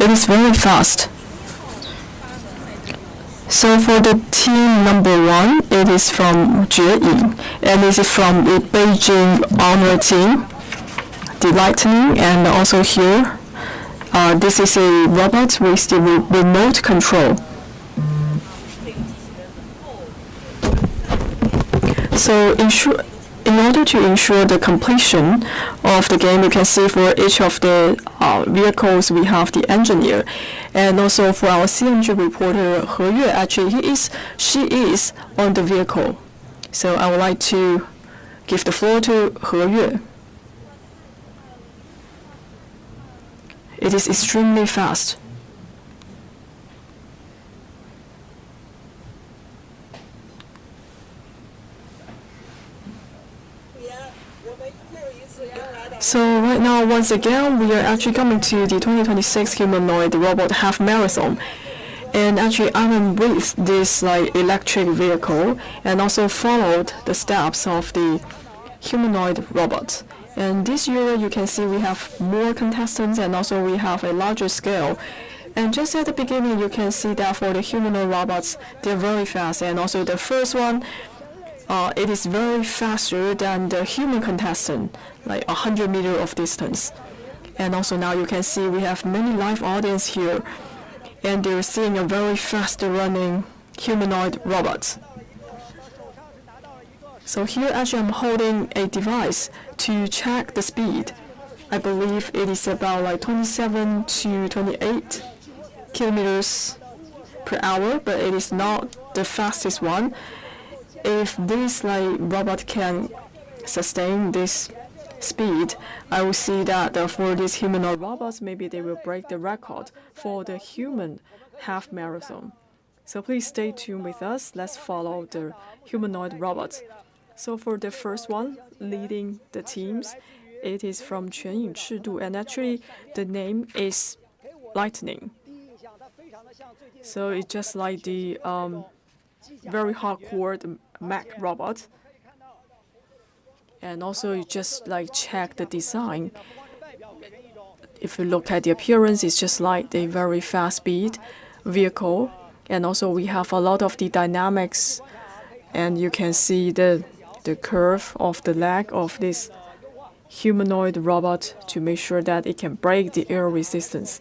it is very fast. So for the team number 1, it is from Yizhuang, and this is from the Beijing honor team, the lightning, and also here, this is a robot with the remote control. So in order to ensure the completion of the game, you can see for each of the vehicles we have the engineer, and also for our CMG reporter He Yue, actually she is on the vehicle. So I would like to give the floor to He Yue. It is extremely fast. So right now, once again, we are actually coming to the 2026 humanoid robot half marathon. And actually, I am with this electric vehicle and also followed the steps of the humanoid robot. And this year, you can see we have more contestants and also we have a larger scale. And just at the beginning, you can see that for the humanoid robots, they're very fast. And also the first one, it is very faster than the human contestant, like 100 meters of distance. And also now you can see we have many live audience here, and they're seeing a very fast running humanoid robot. So here actually I'm holding a device to check the speed. I believe it is about 27 to 28 kilometers per hour, but it is not the fastest one. If this robot can sustain this speed, I will see that for these humanoid robots, maybe they will break the record for the human half marathon. So please stay tuned with us. Let's follow the humanoid robots. So for the first one, leading the teams, it is from Quanying Chidu, and actually the name is Lightning. So it's just like the very hardcore Mac robot. And also you just check the design. If you look at the appearance, it's just like a very fast speed vehicle. And also we have a lot of the dynamics, and you can see the curve of the leg of this humanoid robot to make sure that it can break the air resistance.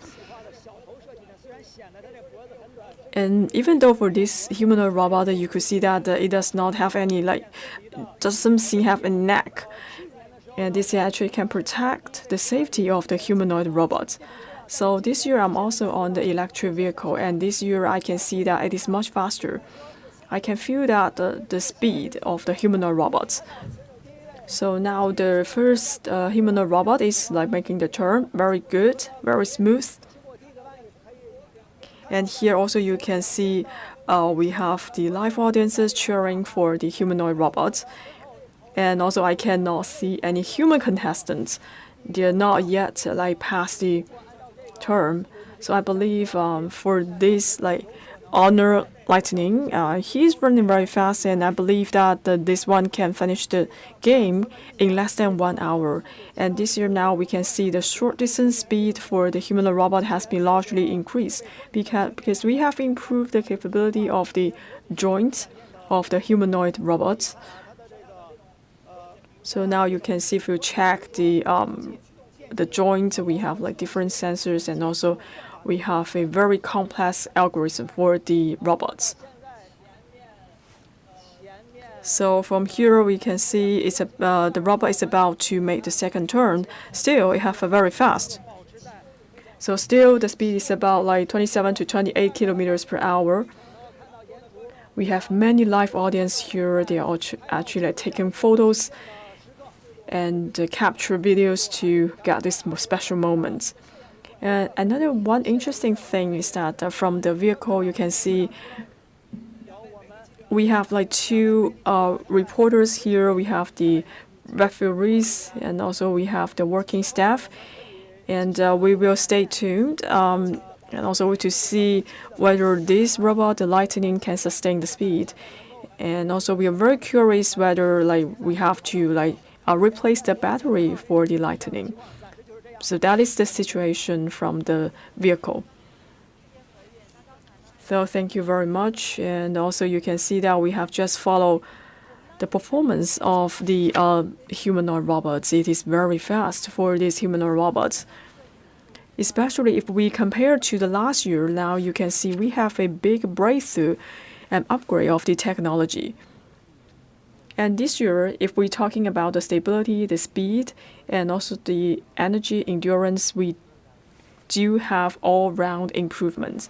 And even though for this humanoid robot, you could see that it does not have any doesn't seem to have a neck, and this actually can protect the safety of the humanoid robots. So this year I'm also on the electric vehicle, and this year I can see that it is much faster. I can feel that the speed of the humanoid robots. So now the first humanoid robot is making the turn, very good, very smooth. And here also you can see we have the live audiences cheering for the humanoid robots. And also I cannot see any human contestants. They are not yet past the term. So I believe for this honor Lightning, he's running very fast, and I believe that this one can finish the game in less than 1 hour. And this year now we can see the short distance speed for the humanoid robot has been largely increased because we have improved the capability of the joints of the humanoid robots. So now you can see if you check the joint, we have different sensors, and also we have a very complex algorithm for the robots. So from here we can see the robot is about to make the second turn. Still, it has a very fast. So still the speed is about 27 to 28 kilometers per hour. We have many live audience here. They are actually taking photos and capture videos to get this special moments. Another one interesting thing is that from the vehicle you can see we have two reporters here. We have the referees, and also we have the working staff, and we will stay tuned and also to see whether this robot, the Lightning, can sustain the speed. And also we are very curious whether we have to replace the battery for the Lightning. So that is the situation from the vehicle. So thank you very much. And also you can see that we have just followed the performance of the humanoid robots. It is very fast for these humanoid robots. Especially if we compare to the last year, now you can see we have a big breakthrough and upgrade of the technology. And this year, if we're talking about the stability, the speed, and also the energy endurance, we do have all-round improvements.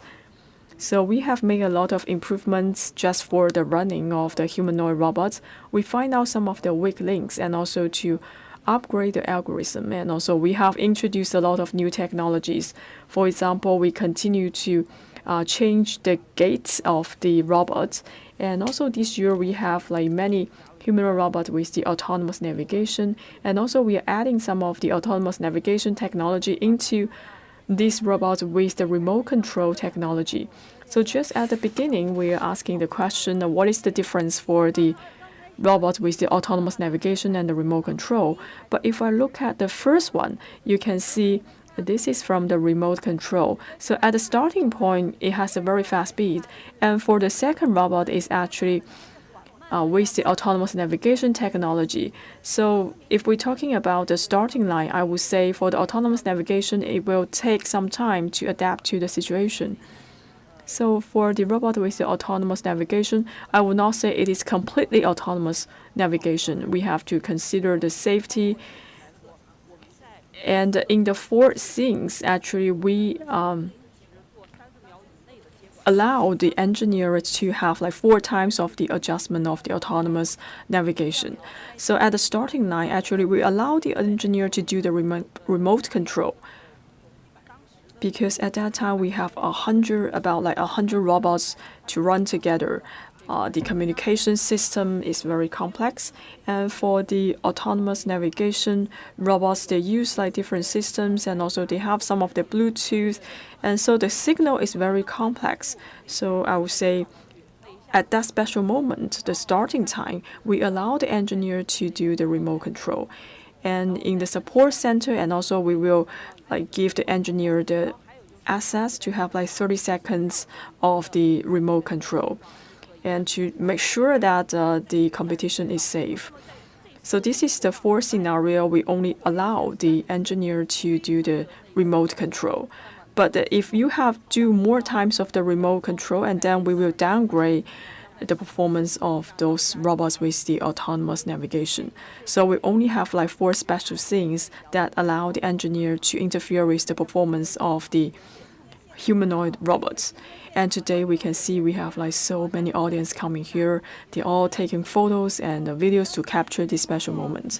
So we have made a lot of improvements just for the running of the humanoid robots. We find out some of the weak links and also to upgrade the algorithm. And also we have introduced a lot of new technologies. For example, we continue to change the gaits of the robots. And also this year we have like many humanoid robots with the autonomous navigation. And also we are adding some of the autonomous navigation technology into these robots with the remote control technology. So just at the beginning, we are asking the question, what is the difference for the robots with the autonomous navigation and the remote control? But if I look at the first one, you can see this is from the remote control. So at the starting point, it has a very fast speed. And for the second robot, is actually with the autonomous navigation technology. So if we're talking about the starting line, I would say for the autonomous navigation, it will take some time to adapt to the situation. So for the robot with the autonomous navigation, I would not say it is completely autonomous navigation. We have to consider the safety. And in the four scenes, actually, we allow the engineers to have like 4 times of the adjustment of the autonomous navigation. So at the starting line, actually, we allow the engineer to do the remote control. Because at that time, we have about 100 robots to run together. The communication system is very complex. And for the autonomous navigation robots, they use like different systems, and also they have some of the Bluetooth. And so the signal is very complex. So I would say at that special moment, the starting time, we allow the engineer to do the remote control. And in the support center, and also we will give the engineer the access to have 30 seconds of the remote control, and to make sure that the competition is safe. So this is the fourth scenario. We only allow the engineer to do the remote control. But if you have do more times of the remote control, and then we will downgrade the performance of those robots with the autonomous navigation. So we only have 4 special things that allow the engineer to interfere with the performance of the humanoid robots. And today we can see we have so many audience coming here. They're all taking photos and videos to capture these special moments.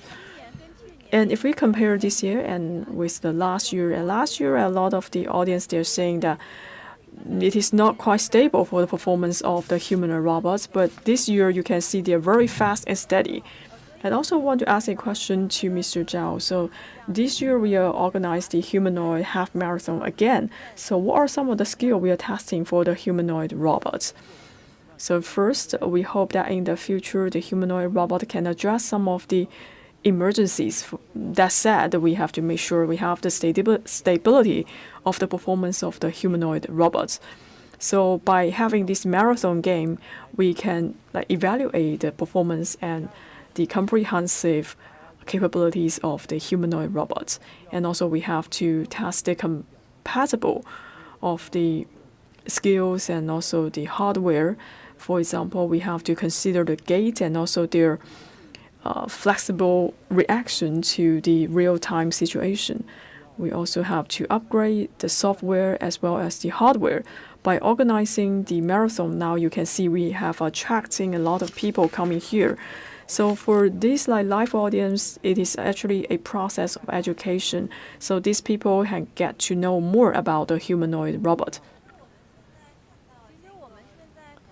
And if we compare this year and with the last year, a lot of the audience, they're saying that it is not quite stable for the performance of the humanoid robots, but this year you can see they're very fast and steady. I also want to ask a question to Mr. Zhao. So this year we are organized the humanoid half marathon again. So what are some of the skills we are testing for the humanoid robots? So first, we hope that in the future the humanoid robot can address some of the emergencies. That said, we have to make sure we have the stability of the performance of the humanoid robots. So by having this marathon game, we can evaluate the performance and the comprehensive capabilities of the humanoid robots. And also we have to test the compatible of the skills and also the hardware. For example, we have to consider the gait and also their flexible reaction to the real-time situation. We also have to upgrade the software as well as the hardware. By organizing the marathon, now you can see we have attracting a lot of people coming here. So for this live audience, it is actually a process of education. So these people can get to know more about the humanoid robot.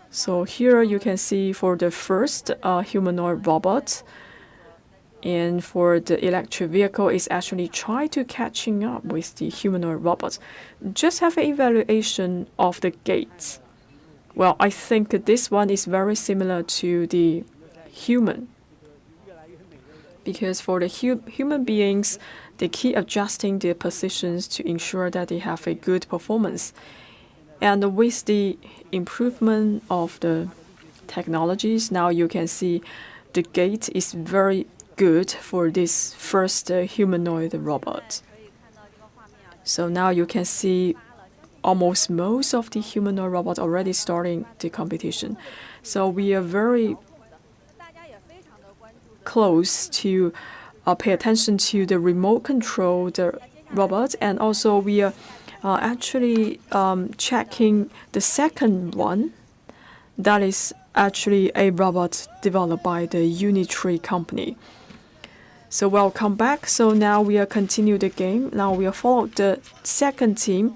So here you can see for the first humanoid robot, and for the electric vehicle, is actually try to catching up with the humanoid robots. Just have an evaluation of the gaits. Well, I think this one is very similar to the human. Because for the human beings, they keep adjusting their positions to ensure that they have a good performance. And with the improvement of the technologies, now you can see the gait is very good for this first humanoid robot. So now you can see almost most of the humanoid robots already starting the competition. So we are very close to pay attention to the remote control the robots, and also we are actually checking the second one that is actually a robot developed by the Unitree company. So welcome back. So now we are continue the game. Now we are follow the second team.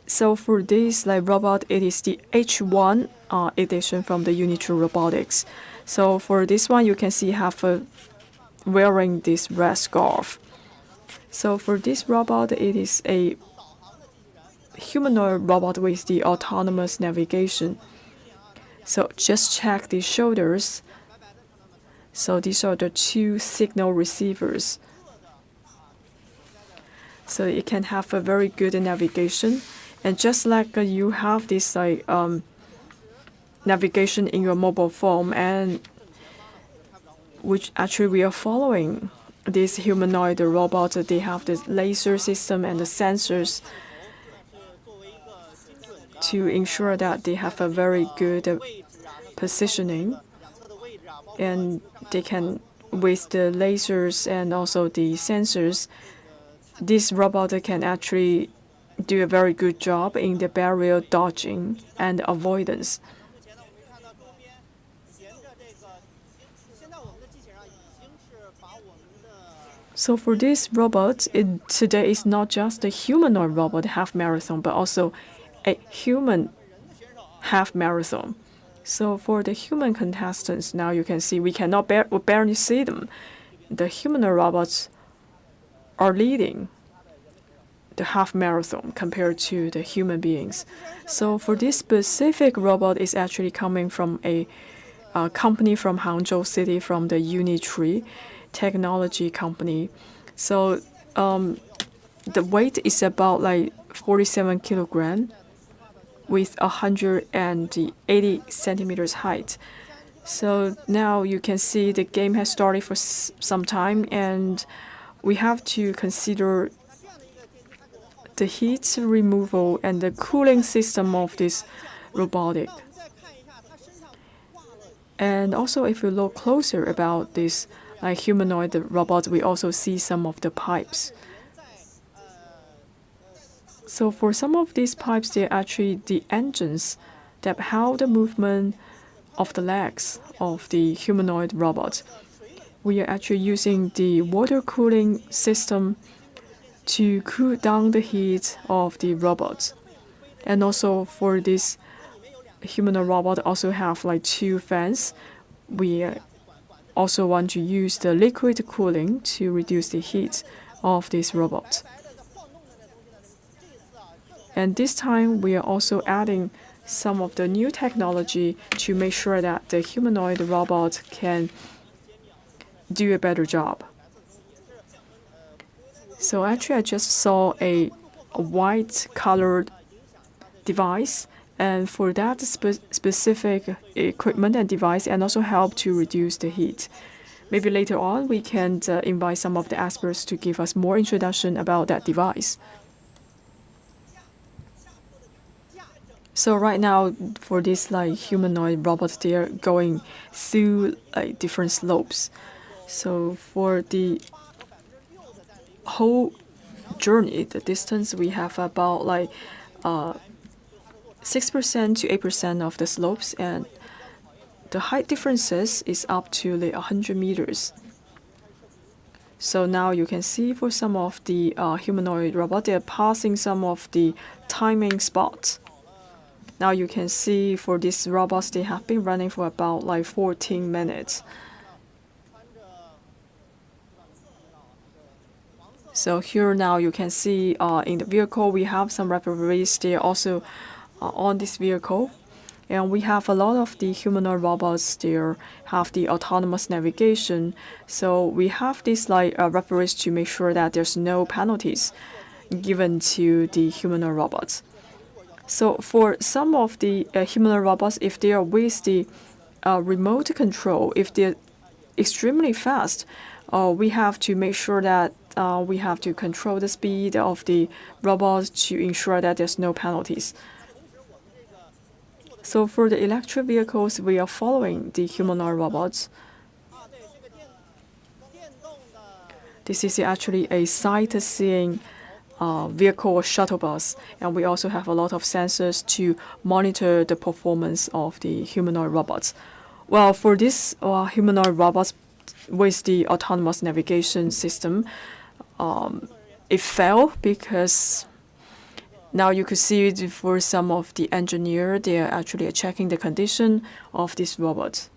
So for this robot, it is the H1 edition from the Unitree Robotics. So for this one, you can see have wearing this red scarf. So for this robot, it is a humanoid robot with the autonomous navigation. So just check the shoulders. So these are the two signal receivers. So it can have a very good navigation. And just like you have this navigation in your mobile phone, and which actually we are following this humanoid robot, they have the laser system and the sensors to ensure that they have a very good positioning, and they can, with the lasers and also the sensors, this robot can actually do a very good job in the barrier dodging and avoidance. So for this robot, today is not just a humanoid robot half marathon, but also a human half marathon. So for the human contestants, now you can see we barely see them. The humanoid robots are leading the half marathon compared to the human beings. So for this specific robot, is actually coming from a company from Hangzhou City, from the Unitree technology company. So the weight is about 47 kilogram with 180 centimeters height. So now you can see the game has started for some time, and we have to consider the heat removal and the cooling system of this robotic. And also, if you look closer about this humanoid robot, we also see some of the pipes. So for some of these pipes, they're actually the engines that help the movement of the legs of the humanoid robot. We are actually using the water cooling system to cool down the heat of the robot. And also for this humanoid robot also have two fans. We also want to use the liquid cooling to reduce the heat of this robot. And this time we are also adding some of the new technology to make sure that the humanoid robot can do a better job. So actually I just saw a white colored device, and for that specific equipment and device, and also help to reduce the heat. Maybe later on we can invite some of the experts to give us more introduction about that device. So right now for this humanoid robots, they are going through different slopes. So for the whole journey, the distance, we have about 6% to 8% of the slopes, and the height differences is up to 100 meters. So now you can see for some of the humanoid robots, they are passing some of the timing spots. Now you can see for these robots, they have been running for about 14 minutes. So here now you can see in the vehicle, we have some referees. They are also on this vehicle. And we have a lot of the humanoid robots. They have the autonomous navigation. So we have these referees to make sure that there's no penalties given to the humanoid robots. So for some of the humanoid robots, if they are with the remote control, if they're extremely fast, we have to make sure that we have to control the speed of the robots to ensure that there's no penalties. So for the electric vehicles, we are following the humanoid robots. This is actually a sightseeing vehicle shuttle bus, and we also have a lot of sensors to monitor the performance of the humanoid robots. Well, for this humanoid robots with the autonomous navigation system, it failed because now you could see it for some of the engineer, they are actually checking the condition of this robot.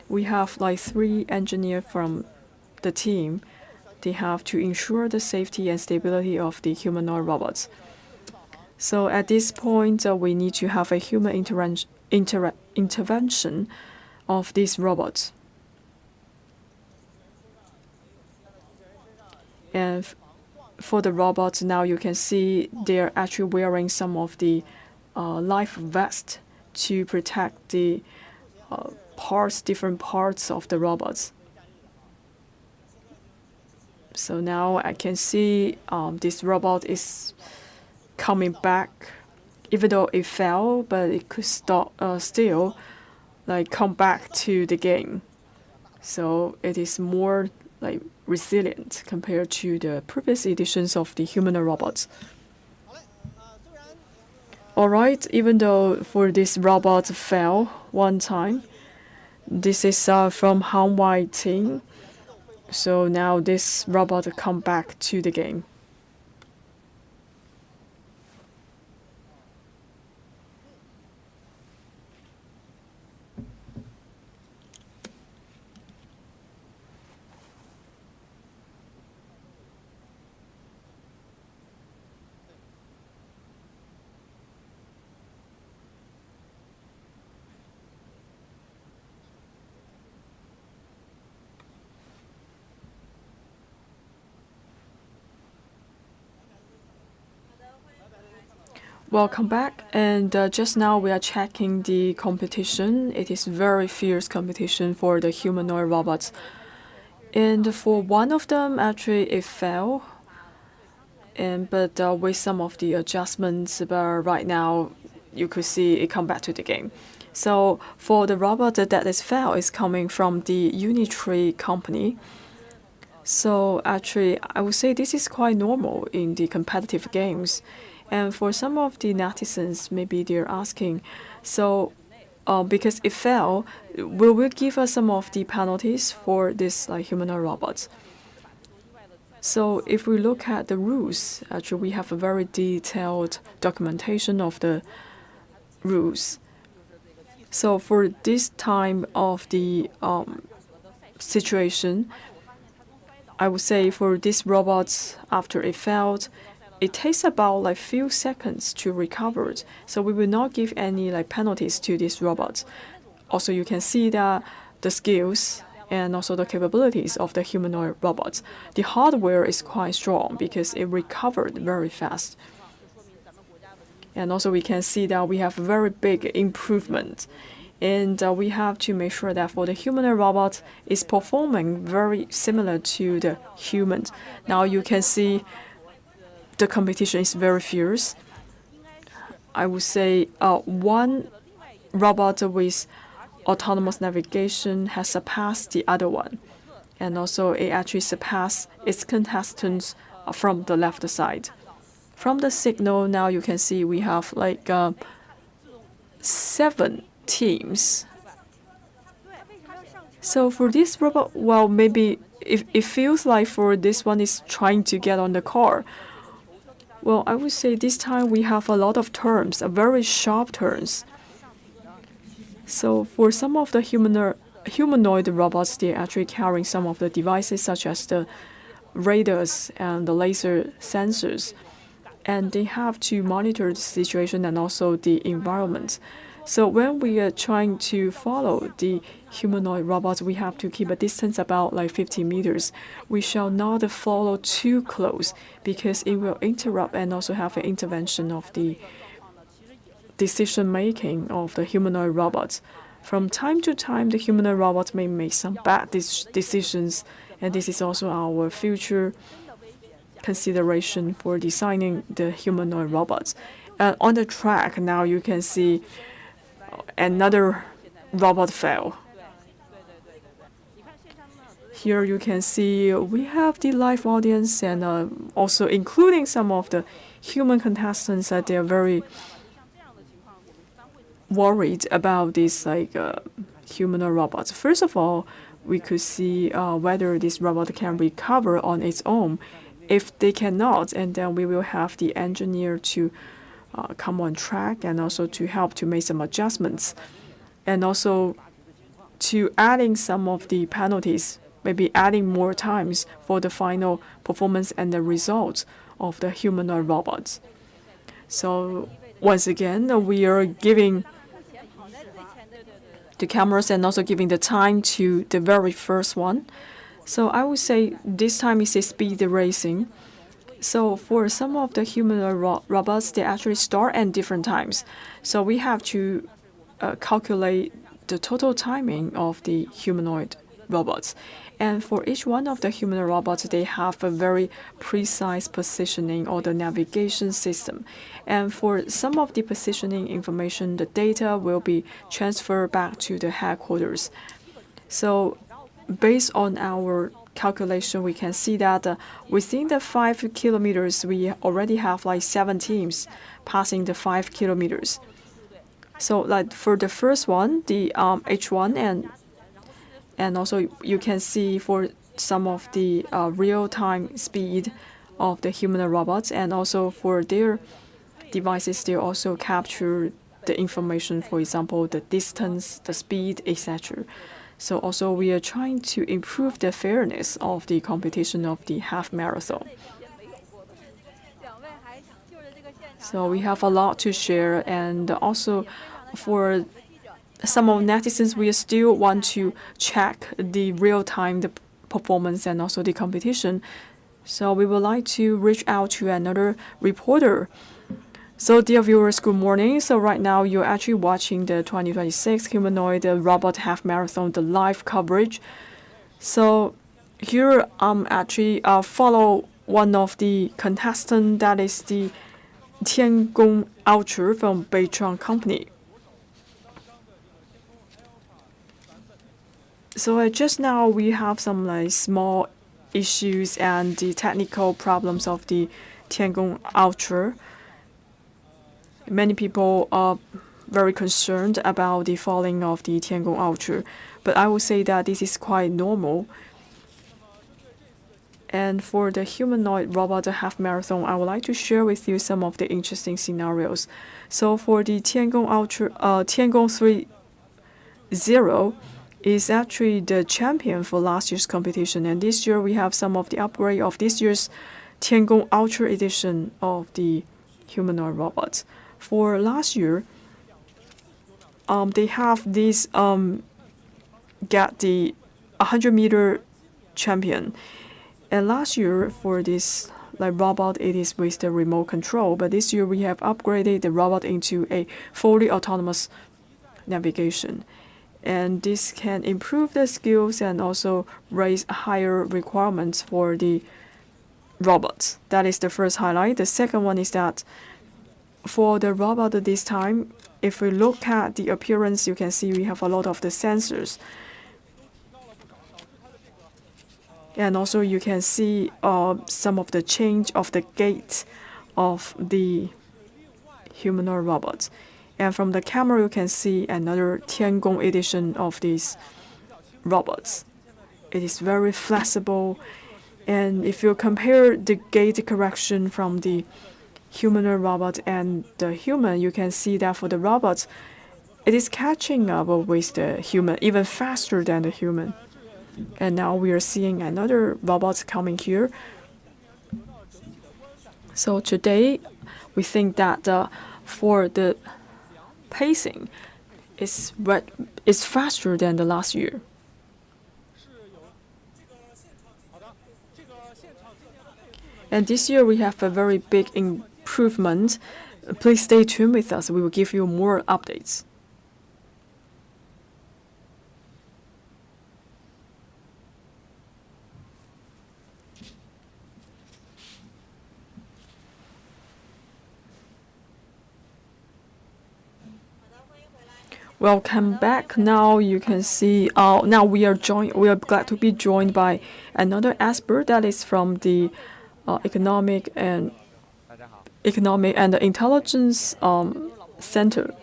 We have like 3 engineers from the team. They have to ensure the safety and stability of the humanoid robots. So at this point, we need to have a human intervention of these robots. And for the robots, now you can see they're actually wearing some of the life vest to protect the different parts of the robots. So now I can see this robot is coming back, even though it fell, but it could still like come back to the game. So it is more like resilient compared to the previous editions of the humanoid robots. Alright, even though for this robot fell one time, this is from humanoid team. So now this robot come back to the game. Welcome back, and just now we are checking the competition. It is very fierce competition for the humanoid robots. And for one of them, actually it fell, but with some of the adjustments, but right now you could see it come back to the game. So for the robot that is fell is coming from the Unitree company. So actually, I would say this is quite normal in the competitive games. And for some of the netizens, maybe they're asking, so because it fell, will we give us some of the penalties for this humanoid robots? So if we look at the rules, actually we have a very detailed documentation of the rules. So for this time of the situation, I would say for these robots, after it failed, it takes about like few seconds to recover it. So we will not give any penalties to these robots. Also, you can see that the skills and also the capabilities of the humanoid robots. The hardware is quite strong because it recovered very fast. And also we can see that we have a very big improvement. And we have to make sure that for the humanoid robot is performing very similar to the humans. Now you can see the competition is very fierce. I would say one robot with autonomous navigation has surpassed the other one. And also it actually surpassed its contestants from the left side. From the signal, now you can see we have 7 teams. So for this robot, well, maybe it feels like for this one is trying to get on the car. Well, I would say this time we have a lot of turns, very sharp turns. So for some of the humanoid robots, they're actually carrying some of the devices such as the radars and the laser sensors. And they have to monitor the situation and also the environment. So when we are trying to follow the humanoid robots, we have to keep a distance about like 50 meters. We shall not follow too close because it will interrupt and also have an intervention of the decision making of the humanoid robots. From time to time, the humanoid robots may make some bad decisions, and this is also our future consideration for designing the humanoid robots. On the track, now you can see another robot fail. Here you can see we have the live audience and also including some of the human contestants that they are very worried about these humanoid robots. First of all, we could see whether this robot can recover on its own. If they cannot, and then we will have the engineer to come on track and also to help to make some adjustments, and also to adding some of the penalties, maybe adding more times for the final performance and the results of the humanoid robots. So once again, we are giving the cameras and also giving the time to the very first one. So I would say this time is a speed racing. So for some of the humanoid robots, they actually start at different times. So we have to calculate the total timing of the humanoid robots. And for each one of the humanoid robots, they have a very precise positioning or the navigation system. And for some of the positioning information, the data will be transferred back to the headquarters. So based on our calculation, we can see that within the 5 kilometers, we already have like 7 teams passing the 5 kilometers. So like for the first one, the H1 and also you can see for some of the real-time speed of the human robots, and also for their devices, they also capture the information, for example, the distance, the speed, etc. So also we are trying to improve the fairness of the competition of the half marathon. So we have a lot to share, and also for some of netizens, we still want to check the real-time the performance and also the competition. So we would like to reach out to another reporter. So dear viewers, good morning. So right now you're actually watching the 2026 Humanoid Robot Half Marathon, the live coverage. So here I'm actually follow one of the contestants, that is the Tiangong Ultra from Beijing company. So just now we have some like small issues and the technical problems of the Tiangong Ultra. Many people are very concerned about the falling of the Tiangong Ultra, but I would say that this is quite normal. And for the humanoid robot half marathon, I would like to share with you some of the interesting scenarios. So for the Tiangong Ultra, Tiangong 3.0 is actually the champion for last year's competition, and this year we have some of the upgrade of this year's Tiangong Ultra edition of the humanoid robots. For last year, they have this get the 100-meter champion, and last year for this like robot, it is with the remote control, but this year we have upgraded the robot into a fully autonomous navigation. And this can improve the skills and also raise higher requirements for the robots. That is the first highlight. The second one is that for the robot this time, if we look at the appearance, you can see we have a lot of the sensors. And also you can see some of the change of the gait of the humanoid robots. And from the camera, you can see another Tiangong edition of these robots. It is very flexible. And if you compare the gait correction from the humanoid robot and the human, you can see that for the robots, it is catching up with the human, even faster than the human. And now we are seeing another robot coming here. So today, we think that for the pacing, is faster than the last year. And this year we have a very big improvement. Please stay tuned with us. We will give you more updates. Welcome back. Now you can see. Now we are glad to be joined by another expert that is from the economic and intelligence center.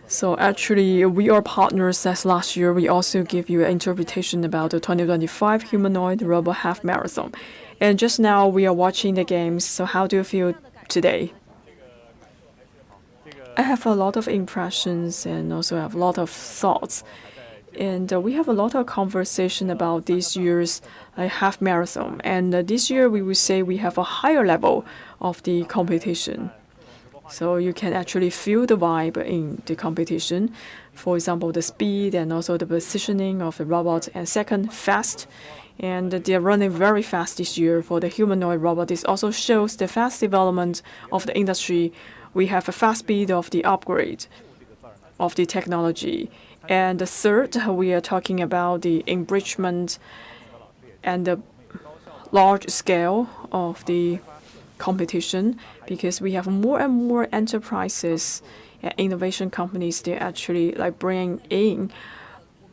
So actually, we are partners. As last year, we also give you an interpretation about the 2025 humanoid robot half marathon. And just now, we are watching the games. So how do you feel today? I have a lot of impressions and also have a lot of thoughts. And we have a lot of conversation about this year's half marathon. And this year, we will say we have a higher level of the competition. So you can actually feel the vibe in the competition. For example, the speed and also the positioning of the robot. And second, fast. And they're running very fast this year for the humanoid robot. This also shows the fast development of the industry. We have a fast speed of the upgrade of the technology. And the third, we are talking about the enrichment and the large scale of the competition, because we have more and more enterprises and innovation companies. They actually bring in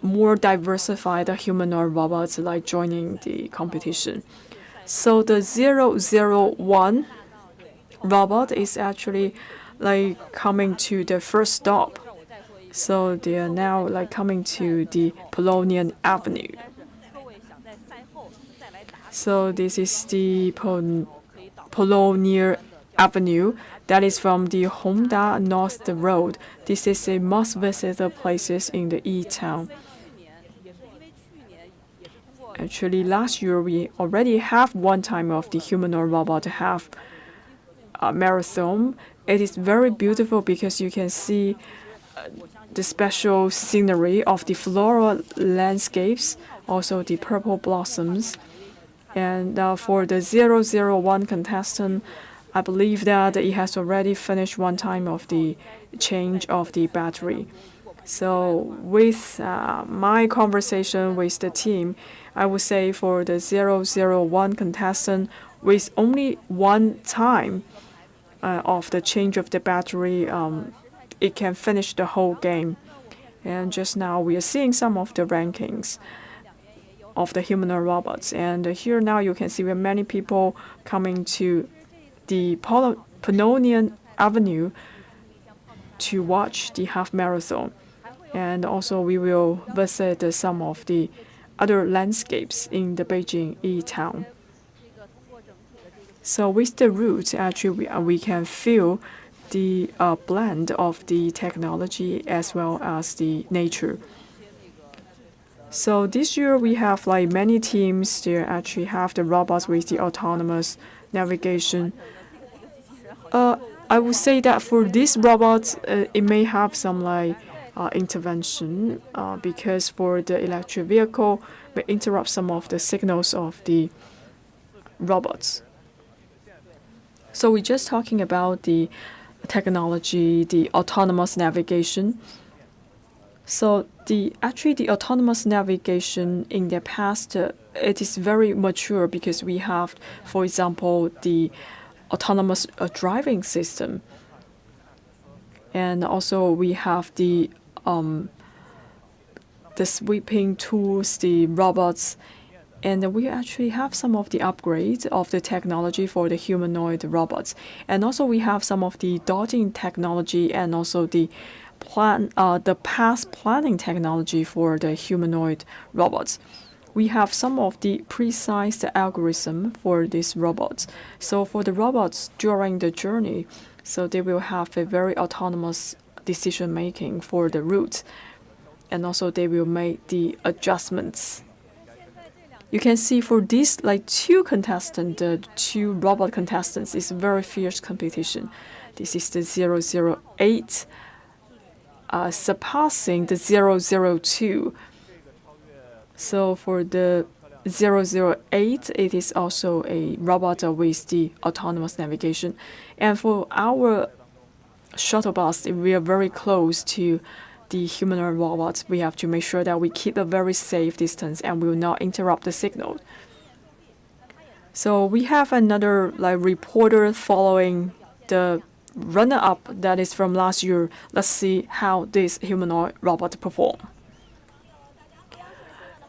more diversified humanoid robots joining the competition. So the 001 robot is actually coming to the first stop. So they are now coming to the Polonian Avenue. So this is the Polonian Avenue. That is from the Honda North Road. This is a must-visit places in the E-town. Actually, last year we already have one time of the humanoid robot half marathon. It is very beautiful because you can see the special scenery of the floral landscapes, also the purple blossoms. And for the 001 contestant, I believe that it has already finished one time of the change of the battery. So with my conversation with the team, I would say for the 001 contestant, with only one time of the change of the battery, it can finish the whole game. And just now we are seeing some of the rankings of the humanoid robots. And here now you can see we have many people coming to the Polonian Avenue to watch the half marathon. And also we will visit some of the other landscapes in the Beijing E-town. So with the route, actually we can feel the blend of the technology as well as the nature. So this year we have many teams. They actually have the robots with the autonomous navigation. I would say that for this robot, it may have some intervention because for the electric vehicle, may interrupt some of the signals of the robots. So we're just talking about the technology, the autonomous navigation. So the autonomous navigation in the past, it is very mature because we have, for example, the autonomous driving system, and also we have the sweeping tools, the robots, and we actually have some of the upgrades of the technology for the humanoid robots, and also we have some of the dodging technology and also the path planning technology for the humanoid robots. We have some of the precise algorithm for these robots. So for the robots during the journey, so they will have a very autonomous decision making for the route, and also they will make the adjustments. You can see for these two contestants, the two robot contestants, is a very fierce competition. This is the 008 surpassing the 002. So for the 008, it is also a robot with the autonomous navigation. And for our shuttle bus, we are very close to the humanoid robots. We have to make sure that we keep a very safe distance and will not interrupt the signal. So we have another reporter following the runner-up that is from last year. Let's see how this humanoid robot perform.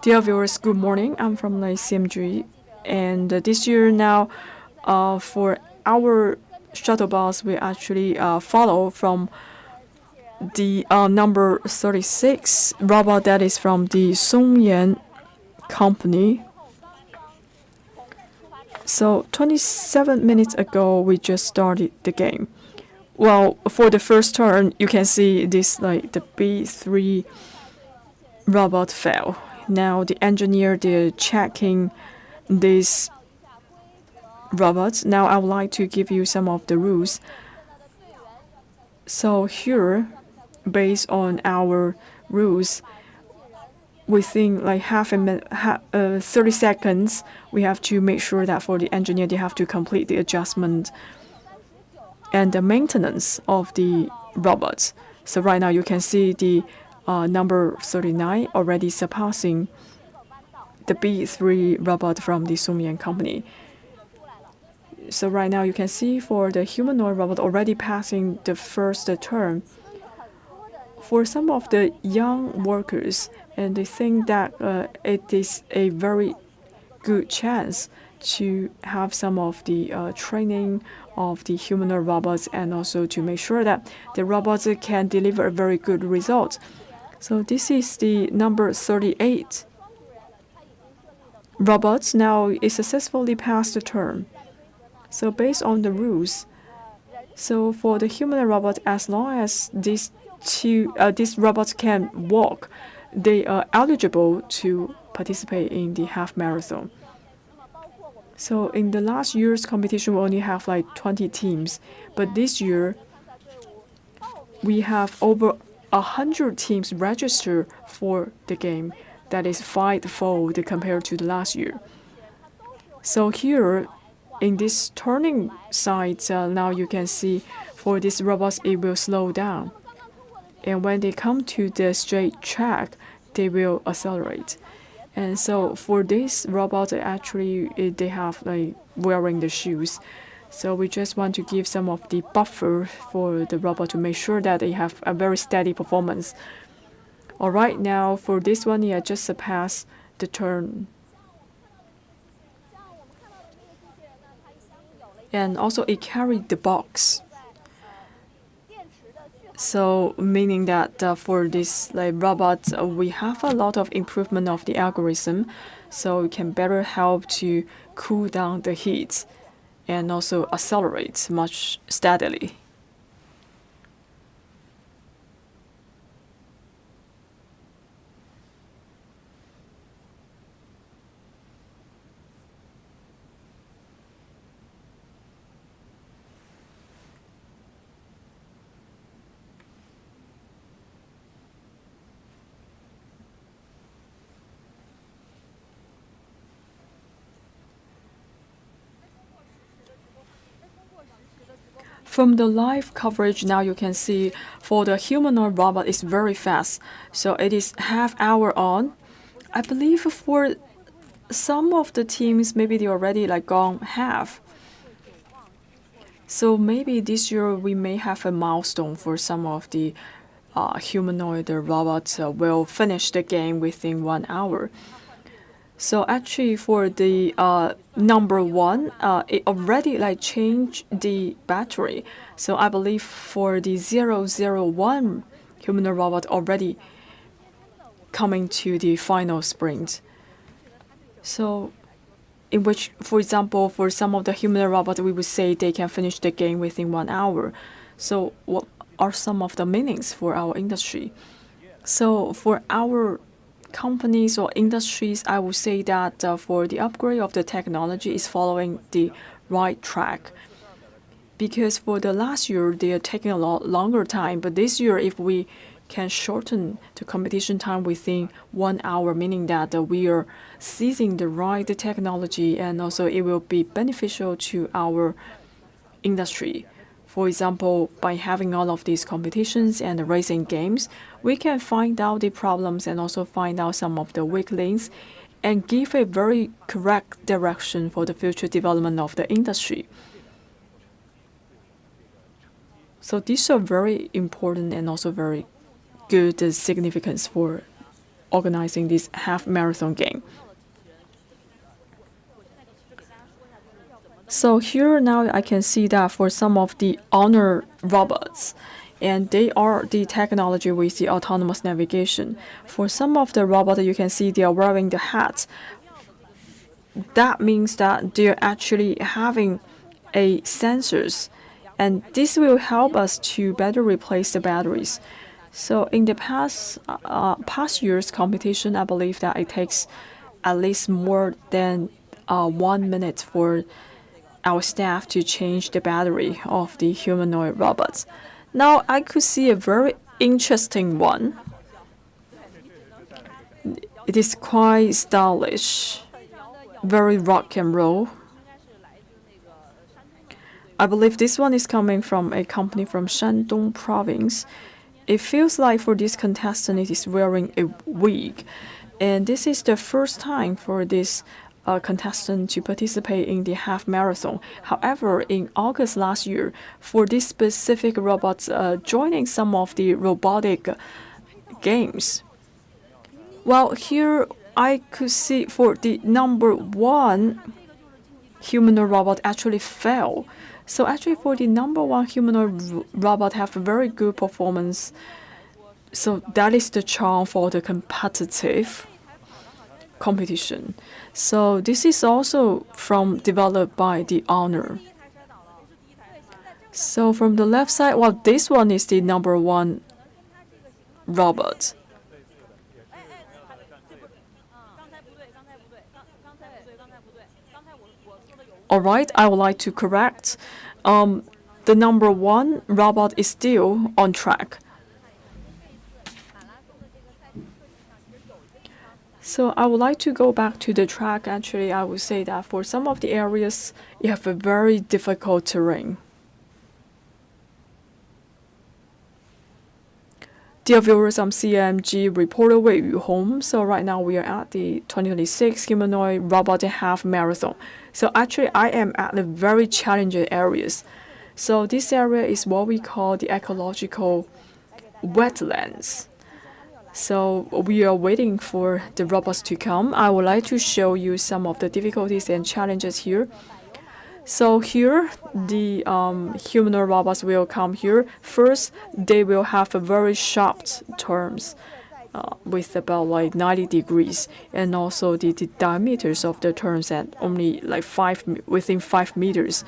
Dear viewers, good morning. I'm from CMG, and this year now, for our shuttle bus, we actually follow from the number 36 robot that is from the Yizhuang company. So 27 minutes ago, we just started the game. Well, for the first turn, you can see this the B3 robot fell. Now the engineer, they're checking these robots. Now I would like to give you some of the rules. So here, based on our rules, within 30 seconds, we have to make sure that for the engineer, they have to complete the adjustment and the maintenance of the robots. So right now you can see the number 39 already surpassing the B3 robot from the Yizhuang company. So right now you can see for the humanoid robot already passing the first turn. For some of the young workers, and they think that it is a very good chance to have some of the training of the humanoid robots, and also to make sure that the robots can deliver a very good result. So this is the number 38 robots. Now it successfully passed the turn. So based on the rules, so for the humanoid robot, as long as these robots can walk, they are eligible to participate in the half marathon. So in the last year's competition, we only have 20 teams, but this year we have over 100 teams registered for the game. That is fivefold compared to the last year. So here, in this turning side, now you can see for these robots, it will slow down. And when they come to the straight track, they will accelerate. And so for this robot, actually, they have wearing the shoes. So we just want to give some of the buffer for the robot to make sure that they have a very steady performance. All right, now for this one, yeah, just surpass the turn. And also it carried the box. So meaning that for this robot, we have a lot of improvement of the algorithm, so it can better help to cool down the heat and also accelerate much steadily. From the live coverage, now you can see for the humanoid robot, it's very fast. So it is half hour on. I believe for some of the teams, maybe they already gone half. So maybe this year we may have a milestone for some of the humanoid robots will finish the game within 1 hour. So actually for the number 1, it already changed the battery. So I believe for the 001 humanoid robot already coming to the final sprint. So in which, for example, for some of the humanoid robots, we would say they can finish the game within 1 hour. So what are some of the meanings for our industry? So for our companies or industries, I would say that for the upgrade of the technology is following the right track. Because for the last year, they are taking a lot longer time. But this year, if we can shorten the competition time within 1 hour, meaning that we are seizing the right technology, and also it will be beneficial to our industry. For example, by having all of these competitions and racing games, we can find out the problems and also find out some of the weak links and give a very correct direction for the future development of the industry. So these are very important and also very good significance for organizing this half marathon game. So here now I can see that for some of the honor robots, and they are the technology with the autonomous navigation. For some of the robots, you can see they are wearing the hats. That means that they're actually having a sensors, and this will help us to better replace the batteries. So in the past year's competition, I believe that it takes at least more than 1 minute for our staff to change the battery of the humanoid robots. Now I could see a very interesting one. It is quite stylish, very rock and roll. I believe this one is coming from a company from Shandong province. It feels like for this contestant it is wearing a wig, and this is the first time for this contestant to participate in the half marathon. However, in August last year, for this specific robots joining some of the robotic games. Well, here I could see for the number 1 humanoid robot actually fell. So actually for the number 1 humanoid robot have a very good performance. So that is the charm for the competitive competition. So this is also developed by the Honor. So from the left side, well, this one is the number 1 robot. Alright, I would like to correct. The number 1 robot is still on track. So I would like to go back to the track. Actually, I would say that for some of the areas, you have a very difficult terrain. Dear viewers, I'm CMG reporter Wei Yuhong. So right now we are at the 2026 Humanoid Robotic Half Marathon. So actually I am at the very challenging areas. So this area is what we call the ecological wetlands. So we are waiting for the robots to come. I would like to show you some of the difficulties and challenges here. So here, the humanoid robots will come here. First, they will have a very sharp turns with about like 90 degrees, and also the diameters of the turns at only like within 5 meters.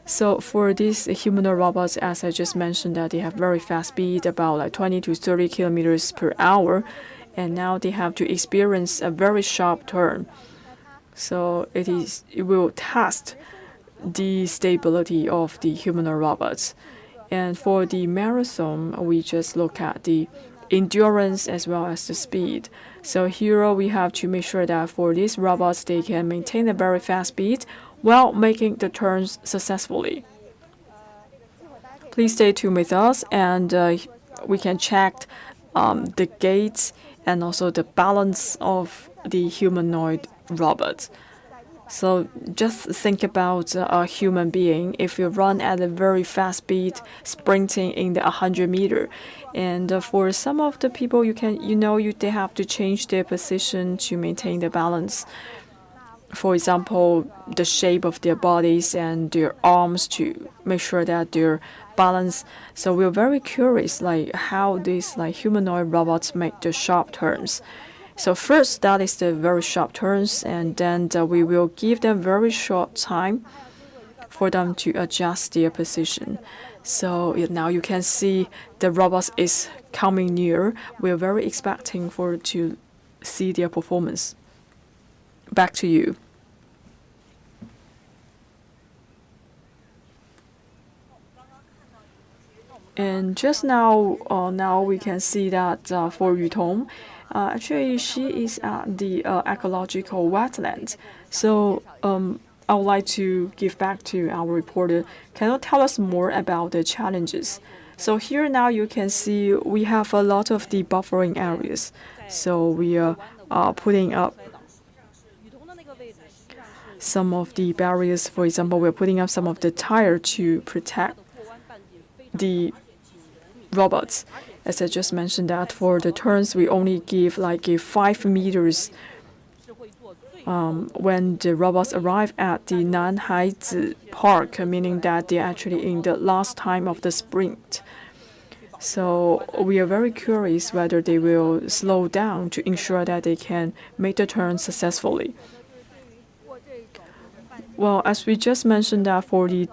So for these humanoid robots, as I just mentioned, that they have very fast speed, about like 20 to 30 kilometers per hour, and now they have to experience a very sharp turn. So it will test the stability of the humanoid robots. And for the marathon, we just look at the endurance as well as the speed. So here we have to make sure that for these robots, they can maintain a very fast speed while making the turns successfully. Please stay tuned with us, and we can check the gaits and also the balance of the humanoid robots. So just think about a human being. If you run at a very fast speed, sprinting in the 100 meter, and for some of the people, they have to change their position to maintain the balance. For example, the shape of their bodies and their arms to make sure that they're balanced. So we're very curious, like how these humanoid robots make the sharp turns. So first, that is the very sharp turns, and then we will give them very short time for them to adjust their position. So now you can see the robots is coming near. We're very expecting to see their performance. Back to you. And just now, now we can see that for Yutong, actually she is at the ecological wetland. So I would like to give back to our reporter. Can you tell us more about the challenges? So here now you can see we have a lot of the buffering areas. So we are putting up some of the barriers. For example, we're putting up some of the tire to protect the robots. As I just mentioned that for the turns, we only give like a 5 meters when the robots arrive at the Nanhaizi Park, meaning that they're actually in the last time of the sprint. So we are very curious whether they will slow down to ensure that they can make the turn successfully. Well, as we just mentioned that for the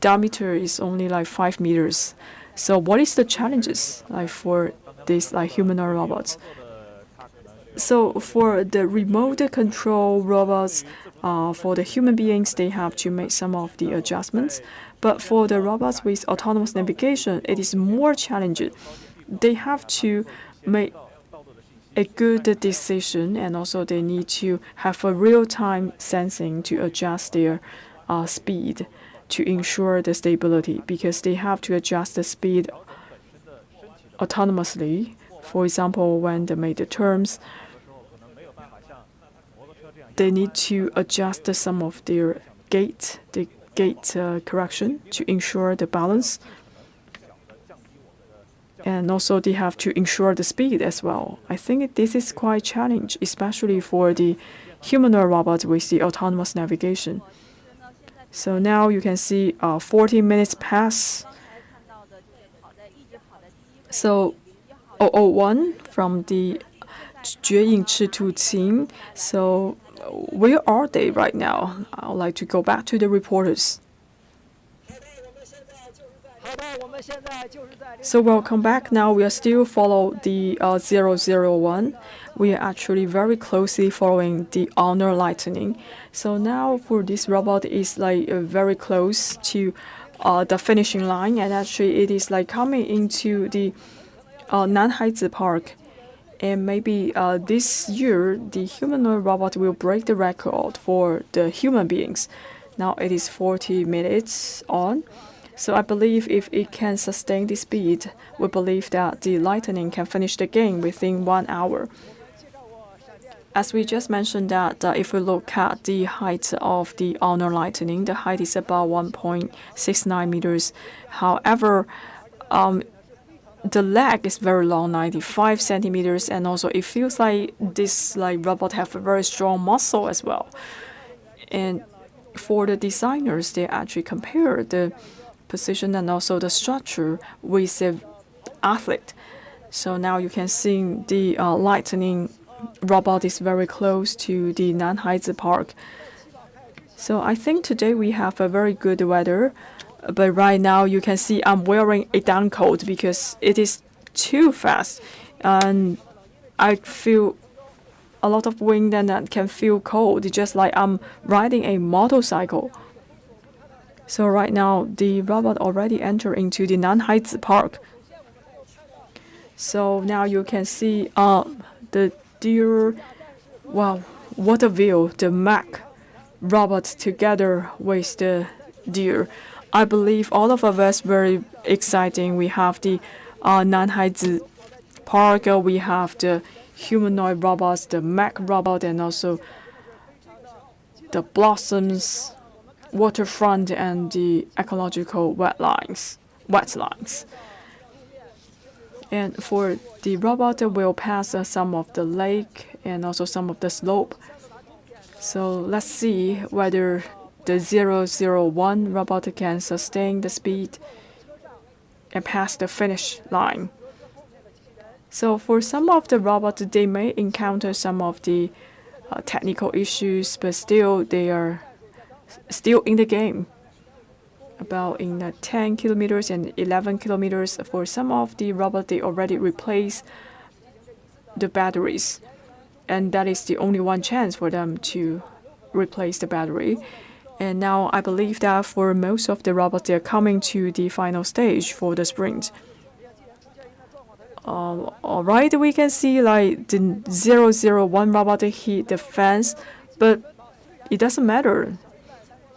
diameter is only like 5 meters. So what is the challenges like for these like humanoid robots? So for the remote control robots, for the human beings, they have to make some of the adjustments. But for the robots with autonomous navigation, it is more challenging. They have to make a good decision, and also they need to have a real-time sensing to adjust their speed to ensure the stability, because they have to adjust the speed autonomously. For example, when they make the turns, they need to adjust some of their gate correction to ensure the balance. And also they have to ensure the speed as well. I think this is quite challenging, especially for the humanoid robots with the autonomous navigation. So now you can see 40 minutes pass. So 001 from the 绝影赤兔情. So where are they right now? I would like to go back to the reporters. So welcome back. Now we are still follow the 001. We are actually very closely following the honor lightning. So now for this robot is like very close to the finishing line, and actually it is like coming into the Nanhaizi Park. And maybe this year the humanoid robot will break the record for the human beings. Now it is 40 minutes on. So I believe if it can sustain the speed, we believe that the lightning can finish the game within 1 hour. As we just mentioned that if we look at the height of the honor lightning, the height is about 1.69 meters. However, the leg is very long, 95 centimeters, and also it feels like this robot have a very strong muscle as well. And for the designers, they actually compare the position and also the structure with the athlete. So now you can see the lightning robot is very close to the Nanhaizi Park. So I think today we have a very good weather, but right now you can see I'm wearing a down coat because it is too fast, and I feel a lot of wind and I can feel cold, just like I'm riding a motorcycle. So right now, the robot already entered into the Nanhaizi Park. So now you can see the deer. Wow, what a view! The Mac robot together with the deer. I believe all of us very exciting. We have the Nanhaizi Park. We have the humanoid robots, the Mac robot, and also the blossoms, waterfront, and the ecological wetlands. And for the robot, will pass some of the lake and also some of the slope. So let's see whether the 001 robot can sustain the speed and pass the finish line. So for some of the robots, they may encounter some of the technical issues, but still they are still in the game. About in 10 kilometers and 11 kilometers, for some of the robots, they already replace the batteries. And that is the only one chance for them to replace the battery. And now I believe that for most of the robots, they're coming to the final stage for the sprint. All right, we can see like the 001 robot hit the fence, but it doesn't matter.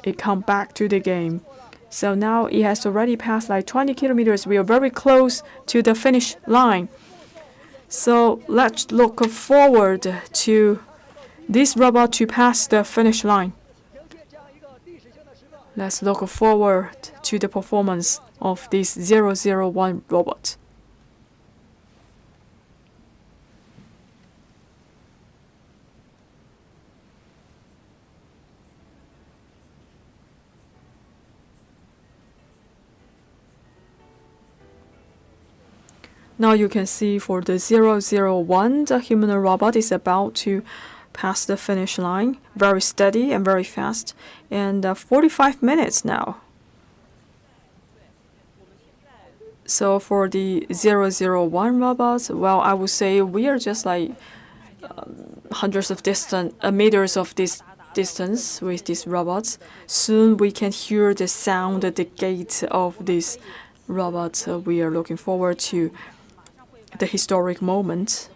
It come back to the game. So now it has already passed like 20 kilometers. We are very close to the finish line. So let's look forward to this robot to pass the finish line. Let's look forward to the performance of this 001 robot. Now you can see for the 001, the humanoid robot is about to pass the finish line, very steady and very fast, and 45 minutes now. So for the 001 robots, well, I would say we are just like hundreds of meters of this distance with these robots. Soon we can hear the sound at the gate of this robot. So we are looking forward to the historic moment,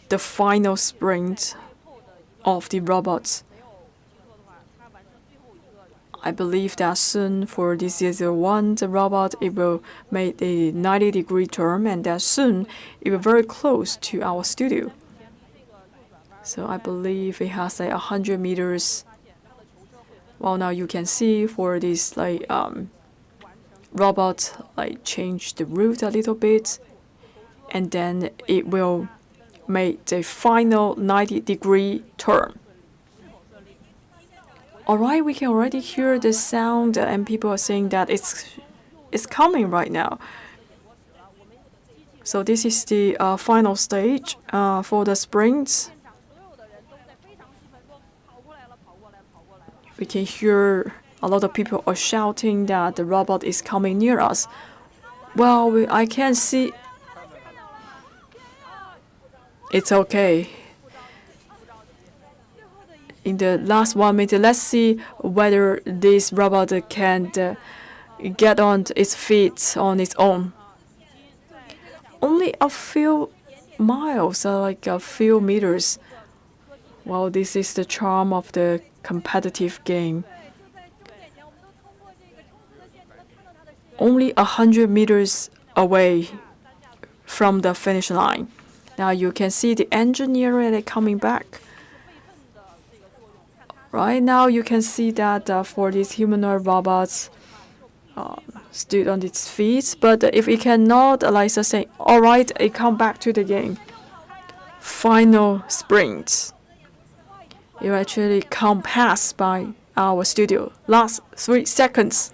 the final sprint of the robots. I believe that soon for this 001, the robot, it will make a 90-degree turn, and that soon it will be very close to our studio. So I believe it has like 100 meters. Well, now you can see for this like robot like change the route a little bit, and then it will make the final 90-degree turn. All right, we can already hear the sound, and people are saying that it's coming right now. So this is the final stage for the sprint. We can hear a lot of people are shouting that the robot is coming near us. Well, I can't see. It's okay. In the last 1 minute, let's see whether this robot can get on its feet on its own. Only a few miles, like a few meters. Well, this is the charm of the competitive game. Only 100 meters away from the finish line. Now you can see the engineer and coming back. Right now you can see that for these humanoid robots stood on its feet, but if it cannot, like say, all right, it come back to the game. Final sprint. You actually come past by our studio. Last 3 seconds.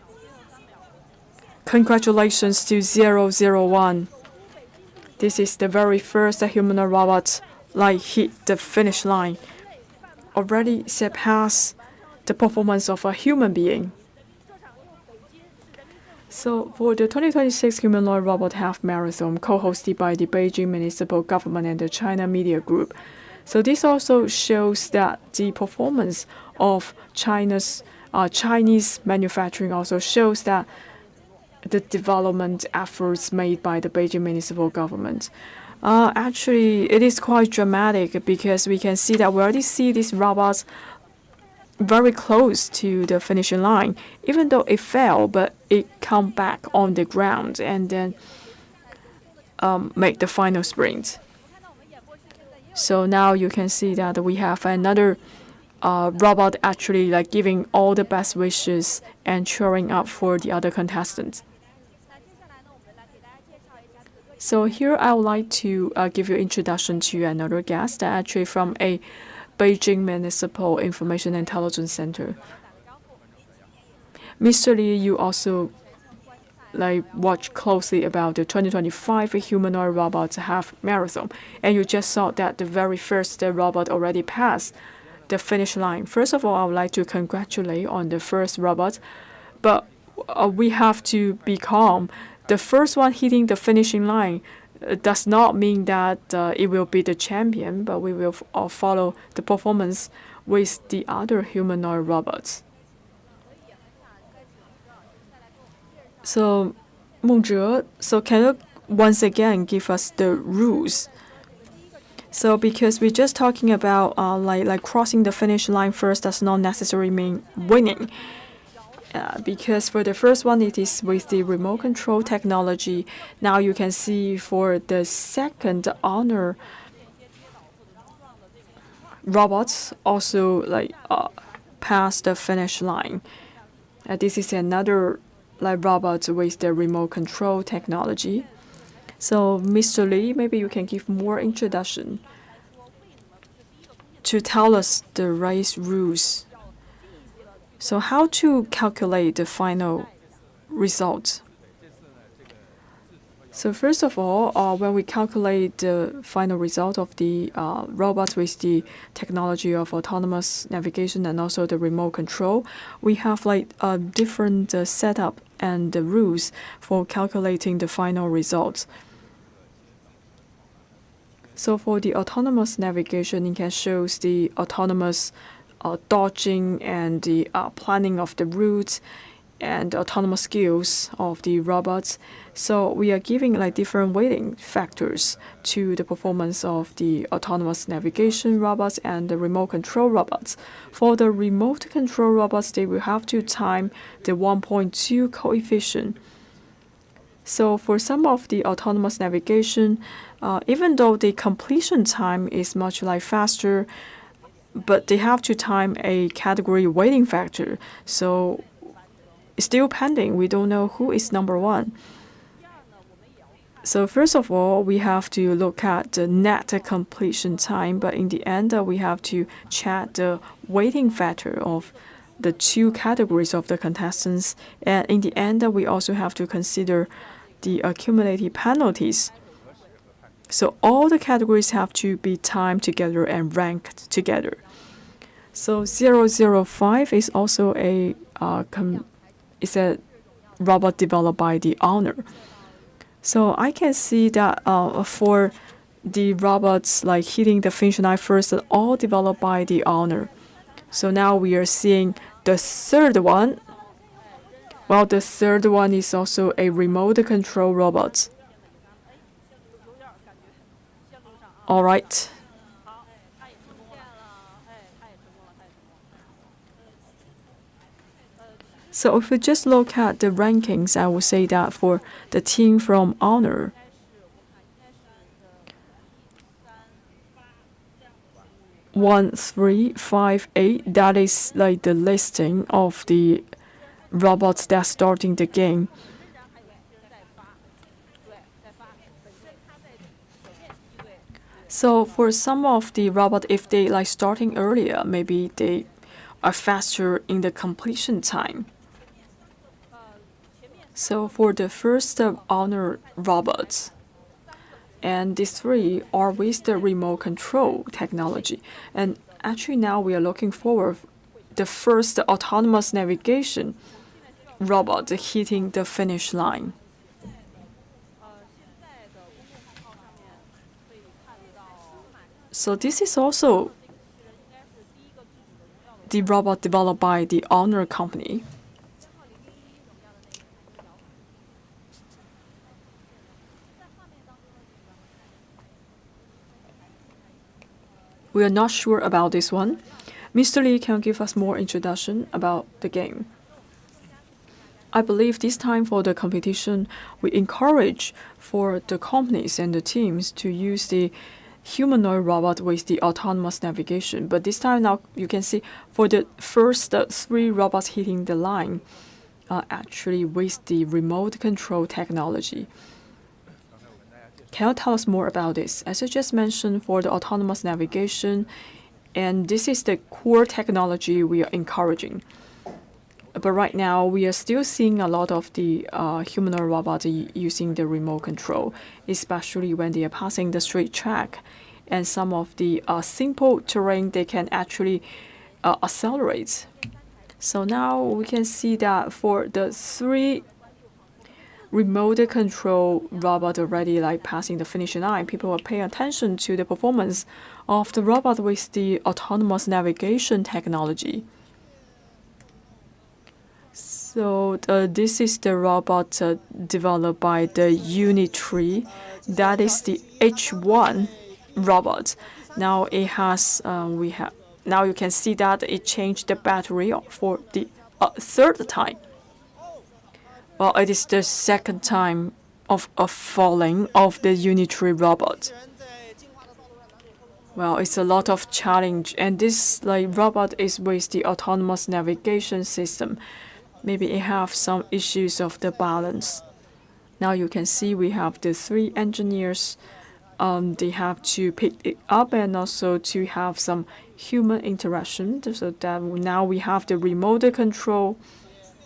Congratulations to 001. This is the very first humanoid robot like hit the finish line. Already surpassed the performance of a human being. So for the 2026 Humanoid Robot Half Marathon, co-hosted by the Beijing Municipal Government and the China Media Group, so this also shows that the performance of Chinese manufacturing also shows that the development efforts made by the Beijing Municipal Government. Actually, it is quite dramatic because we can see that we already see these robots very close to the finishing line. Even though it fell, but it come back on the ground and then make the final sprint. So now you can see that we have another robot actually like giving all the best wishes and cheering up for the other contestants. So here I would like to give you an introduction to another guest, actually from a Beijing Municipal Information Intelligence Center. Mr. Li, you also watch closely about the 2025 Humanoid Robot Half Marathon, and you just saw that the very first robot already passed the finish line. First of all, I would like to congratulate on the first robot, but we have to be calm. The first one hitting the finishing line does not mean that it will be the champion, but we will follow the performance with the other humanoid robots. So, Mengzhe, so can you once again give us the rules? So because we're just talking about like crossing the finish line first does not necessarily mean winning. Because for the first one, it is with the remote control technology. Now you can see for the second honor, robots also pass the finish line. This is another robot with the remote control technology. So Mr. Lee, maybe you can give more introduction to tell us the race rules. So how to calculate the final result? So first of all, when we calculate the final result of the robots with the technology of autonomous navigation and also the remote control, we have a different setup and the rules for calculating the final results. So for the autonomous navigation, it can show the autonomous dodging and the planning of the routes and autonomous skills of the robots. So we are giving different weighting factors to the performance of the autonomous navigation robots and the remote control robots. For the remote control robots, they will have to time the 1.2 coefficient. So for some of the autonomous navigation, even though the completion time is much faster, but they have to time a category weighting factor. So it's still pending. We don't know who is number one. So first of all, we have to look at the net completion time, but in the end, we have to check the weighting factor of the two categories of the contestants. And in the end, we also have to consider the accumulated penalties. So all the categories have to be timed together and ranked together. So 005 is also a robot developed by the Honor. So I can see that for the robots hitting the finish line first, all developed by the Honor. So now we are seeing the third one. Well, the third one is also a remote control robot. All right. So if we just look at the rankings, I would say that for the team from Honor, one, 3, 5, 8, that is the listing of the robots that's starting the game. So for some of the robots, if they starting earlier, maybe they are faster in the completion time. So for the first Honor robots, and these three are with the remote control technology. And actually now we are looking forward the first autonomous navigation robot hitting the finish line. So this is also the robot developed by the Honor company. We are not sure about this one. Mr. Lee can give us more introduction about the game. I believe this time for the competition, we encourage for the companies and the teams to use the humanoid robot with the autonomous navigation. But this time now you can see for the first three robots hitting the line, actually with the remote control technology. Can you tell us more about this? As I just mentioned, for the autonomous navigation, and this is the core technology we are encouraging. But right now, we are still seeing a lot of the humanoid robots using the remote control, especially when they are passing the straight track. And some of the simple terrain, they can actually accelerate. So now we can see that for the three remote control robot already like passing the finish line, people will pay attention to the performance of the robot with the autonomous navigation technology. So this is the robot developed by the Unitree. That is the H1 robot. Now it has now you can see that it changed the battery for the third time. Well, it is the second time of falling of the Unitree robot. Well, it's a lot of challenge, and this like robot is with the autonomous navigation system. Maybe it have some issues of the balance. Now you can see we have the 3 engineers. They have to pick it up and also to have some human interaction. So that now we have the remote control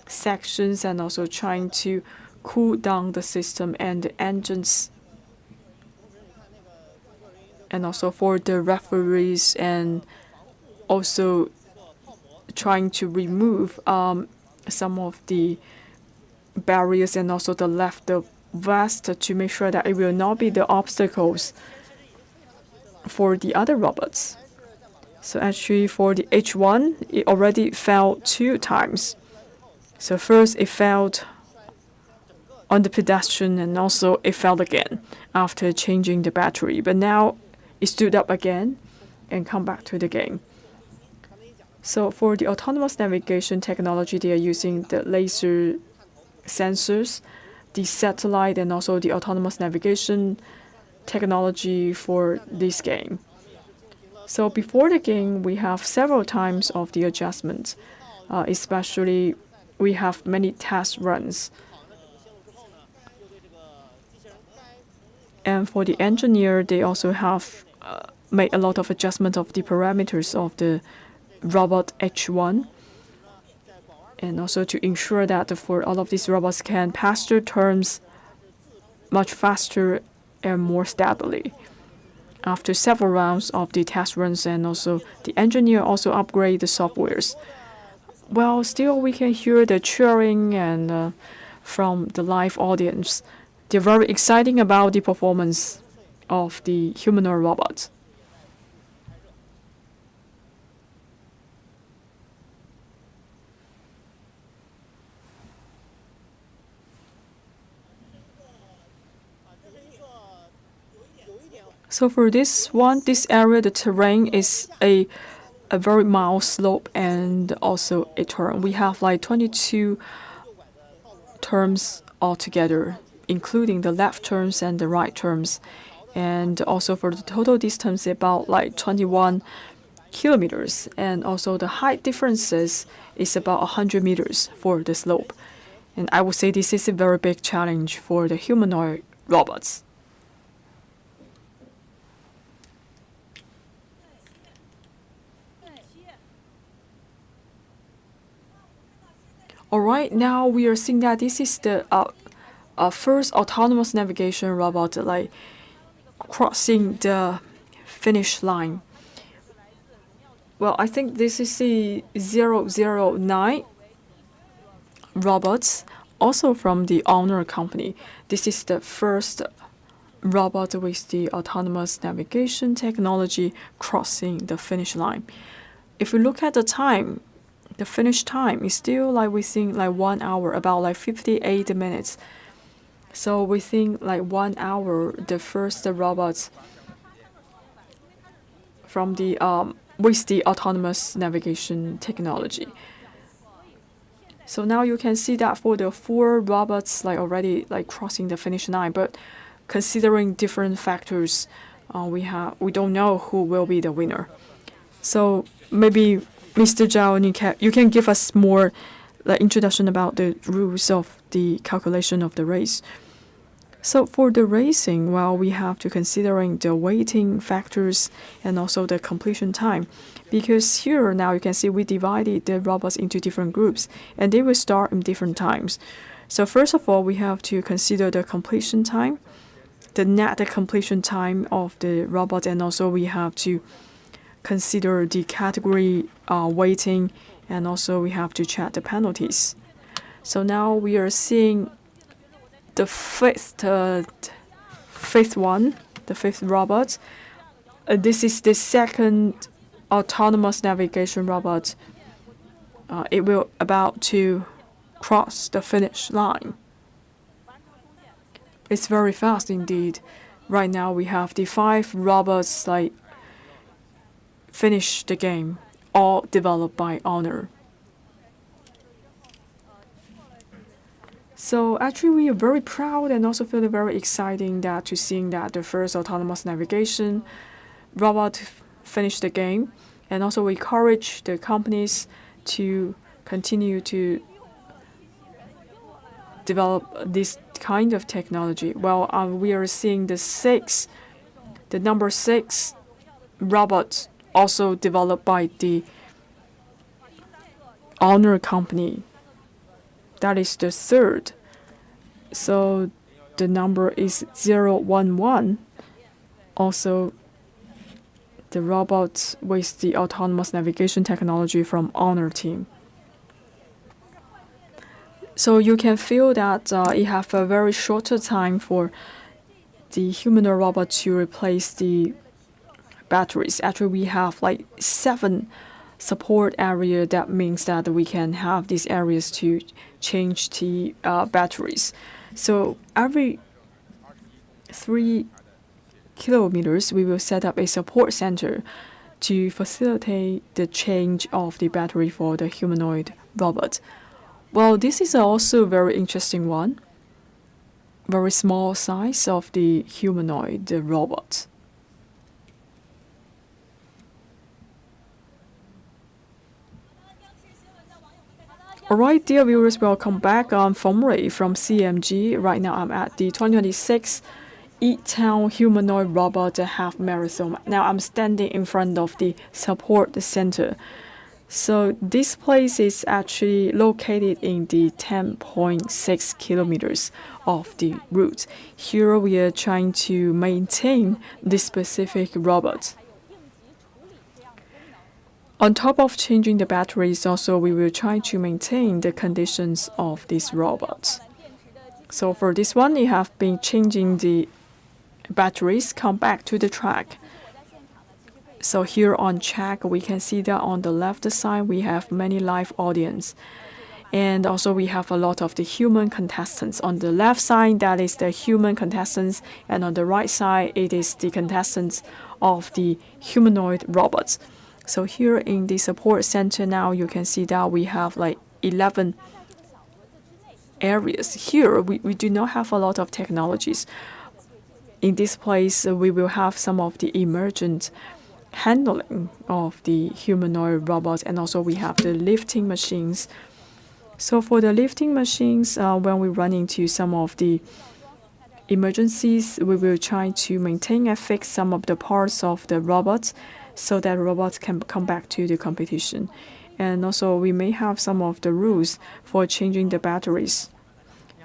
sections and also trying to cool down the system and the engines. And also for the referees and also trying to remove some of the barriers and also the vest to make sure that it will not be the obstacles for the other robots. So actually for the H1, it already fell 2 times. So first it fell on the pedestrian and also it fell again after changing the battery. But now it stood up again and come back to the game. So for the autonomous navigation technology, they are using the laser sensors, the satellite, and also the autonomous navigation technology for this game. So before the game, we have several times of the adjustments, especially we have many test runs. And for the engineer, they also have made a lot of adjustment of the parameters of the robot H1, and also to ensure that for all of these robots can pass their turns much faster and more stably. After several rounds of the test runs, and also the engineer also upgrade the softwares. Well, still we can hear the cheering and from the live audience. They're very exciting about the performance of the humanoid robots. So for this one, this area, the terrain is a very mild slope and also a turn. We have like 22 turns altogether, including the left turns and the right turns. And also for the total distance, about like 21 kilometers. And also the height differences is about 100 meters for the slope. And I would say this is a very big challenge for the humanoid robots. All right, now we are seeing that this is the first autonomous navigation robot like crossing the finish line. Well, I think this is the 009 robots, also from the Honor company. This is the first robot with the autonomous navigation technology crossing the finish line. If we look at the time, the finish time is still like within like 1 hour, about like 58 minutes. So within like 1 hour, the first robots from the with the autonomous navigation technology. So now you can see that for the 4 robots like already like crossing the finish line, but considering different factors, we don't know who will be the winner. So maybe Mr. Zhao, you can give us more introduction about the rules of the calculation of the race. So for the racing, well, we have to considering the weighting factors and also the completion time. Because here now you can see we divided the robots into different groups and they will start in different times. So first of all, we have to consider the completion time, the net completion time of the robot, and also we have to consider the category weighting, and also we have to check the penalties. So now we are seeing the fifth one, the fifth robot. This is the second autonomous navigation robot. It will about to cross the finish line. It's very fast indeed. Right now we have the 5 robots like finish the game, all developed by Honor. So actually we are very proud and also feeling very exciting that to seeing that the first autonomous navigation robot finished the game, and also we encourage the companies to continue to develop this kind of technology. Well, we are seeing the number 6 robot also developed by the Honor company. That is the third. So the number is 011. Also, the robot with the autonomous navigation technology from Honor team. So you can feel that it have a very shorter time for the humanoid robot to replace the batteries. Actually, we have like 7 support area. That means that we can have these areas to change the batteries. So every 3 kilometers, we will set up a support center to facilitate the change of the battery for the humanoid robot. Well, this is also a very interesting one. Very small size of the humanoid, the robot. Alright, dear viewers, welcome back. I'm Feng from CMG. Right now I'm at the 2026 E-Town Humanoid Robot Half Marathon. Now I'm standing in front of the support center. So this place is actually located in the 10.6 kilometers of the route. Here we are trying to maintain this specific robot. On top of changing the batteries, also we will try to maintain the conditions of this robot. So for this one, we have been changing the batteries, come back to the track. So here on track, we can see that on the left side, we have many live audience. And also we have a lot of the human contestants. On the left side, that is the human contestants. And on the right side, it is the contestants of the humanoid robots. So here in the support center now, you can see that we have like 11 areas. Here, we do not have a lot of technologies. In this place, we will have some of the emergent handling of the humanoid robots, and also we have the lifting machines. So for the lifting machines, when we run into some of the emergencies, we will try to maintain and fix some of the parts of the robots so that robots can come back to the competition. And also we may have some of the rules for changing the batteries.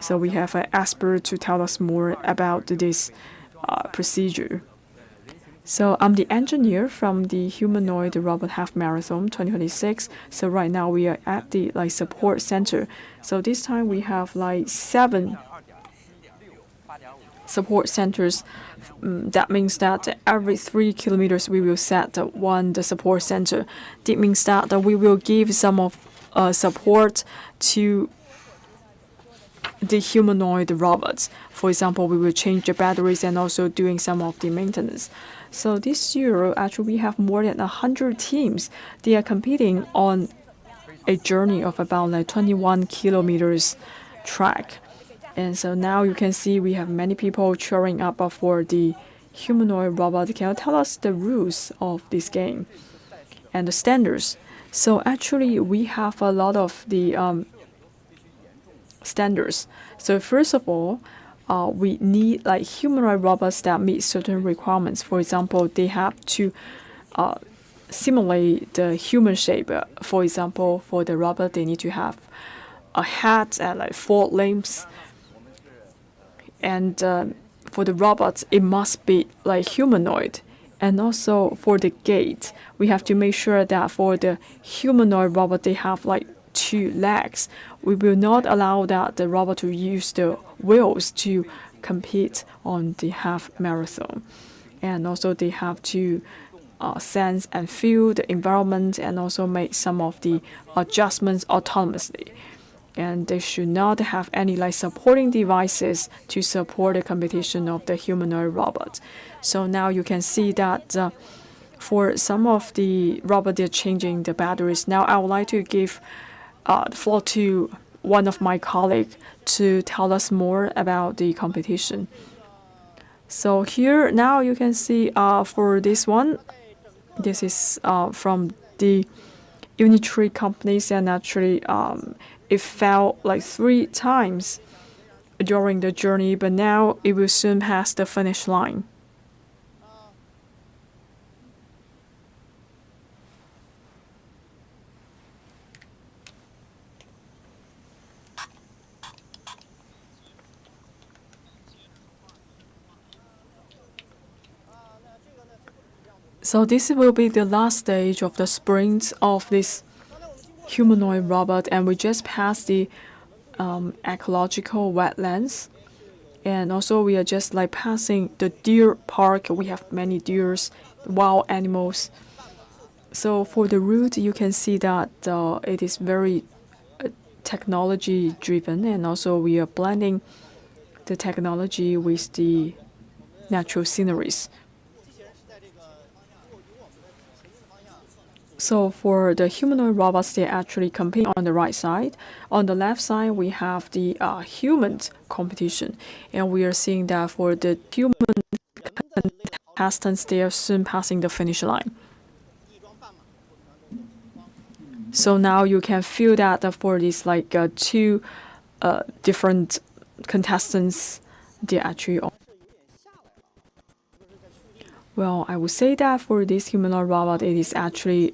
So we have an expert to tell us more about this procedure. So I'm the engineer from the Humanoid Robot Half Marathon 2026. So right now we are at the support center. So this time we have 7 support centers. That means that every 3 kilometers we will set the support center. That means that we will give some of support to the humanoid robots. For example, we will change the batteries and also doing some of the maintenance. So this year, actually, we have more than 100 teams. They are competing on a journey of about 21 kilometers track. And so now you can see we have many people cheering up for the humanoid robot. Can you tell us the rules of this game and the standards? So actually, we have a lot of the standards. So first of all, we need humanoid robots that meet certain requirements. For example, they have to simulate the human shape. For example, for the robot, they need to have a head and 4 limbs. And for the robots, it must be humanoid. And also for the gait, we have to make sure that for the humanoid robot, they have 2 legs. We will not allow that the robot to use the wheels to compete on the half marathon. And also they have to sense and feel the environment and also make some of the adjustments autonomously. And they should not have any like supporting devices to support the competition of the humanoid robot. So now you can see that for some of the robots, they're changing the batteries. Now I would like to give the floor to one of my colleagues to tell us more about the competition. So here now you can see for this one, this is from the Unitree companies, and actually it fell like 3 times during the journey, but now it will soon pass the finish line. So this will be the last stage of the sprint of this humanoid robot, and we just passed the ecological wetlands, and also we are just like passing the deer park. We have many deers, wild animals. So for the route, you can see that it is very technology driven, and also we are blending the technology with the natural sceneries. So for the humanoid robots, they actually compete on the right side. On the left side, we have the human competition. And we are seeing that for the human contestants, they are soon passing the finish line. So now you can feel that for these like 2 different contestants, they actually. Well, I would say that for this humanoid robot, it is actually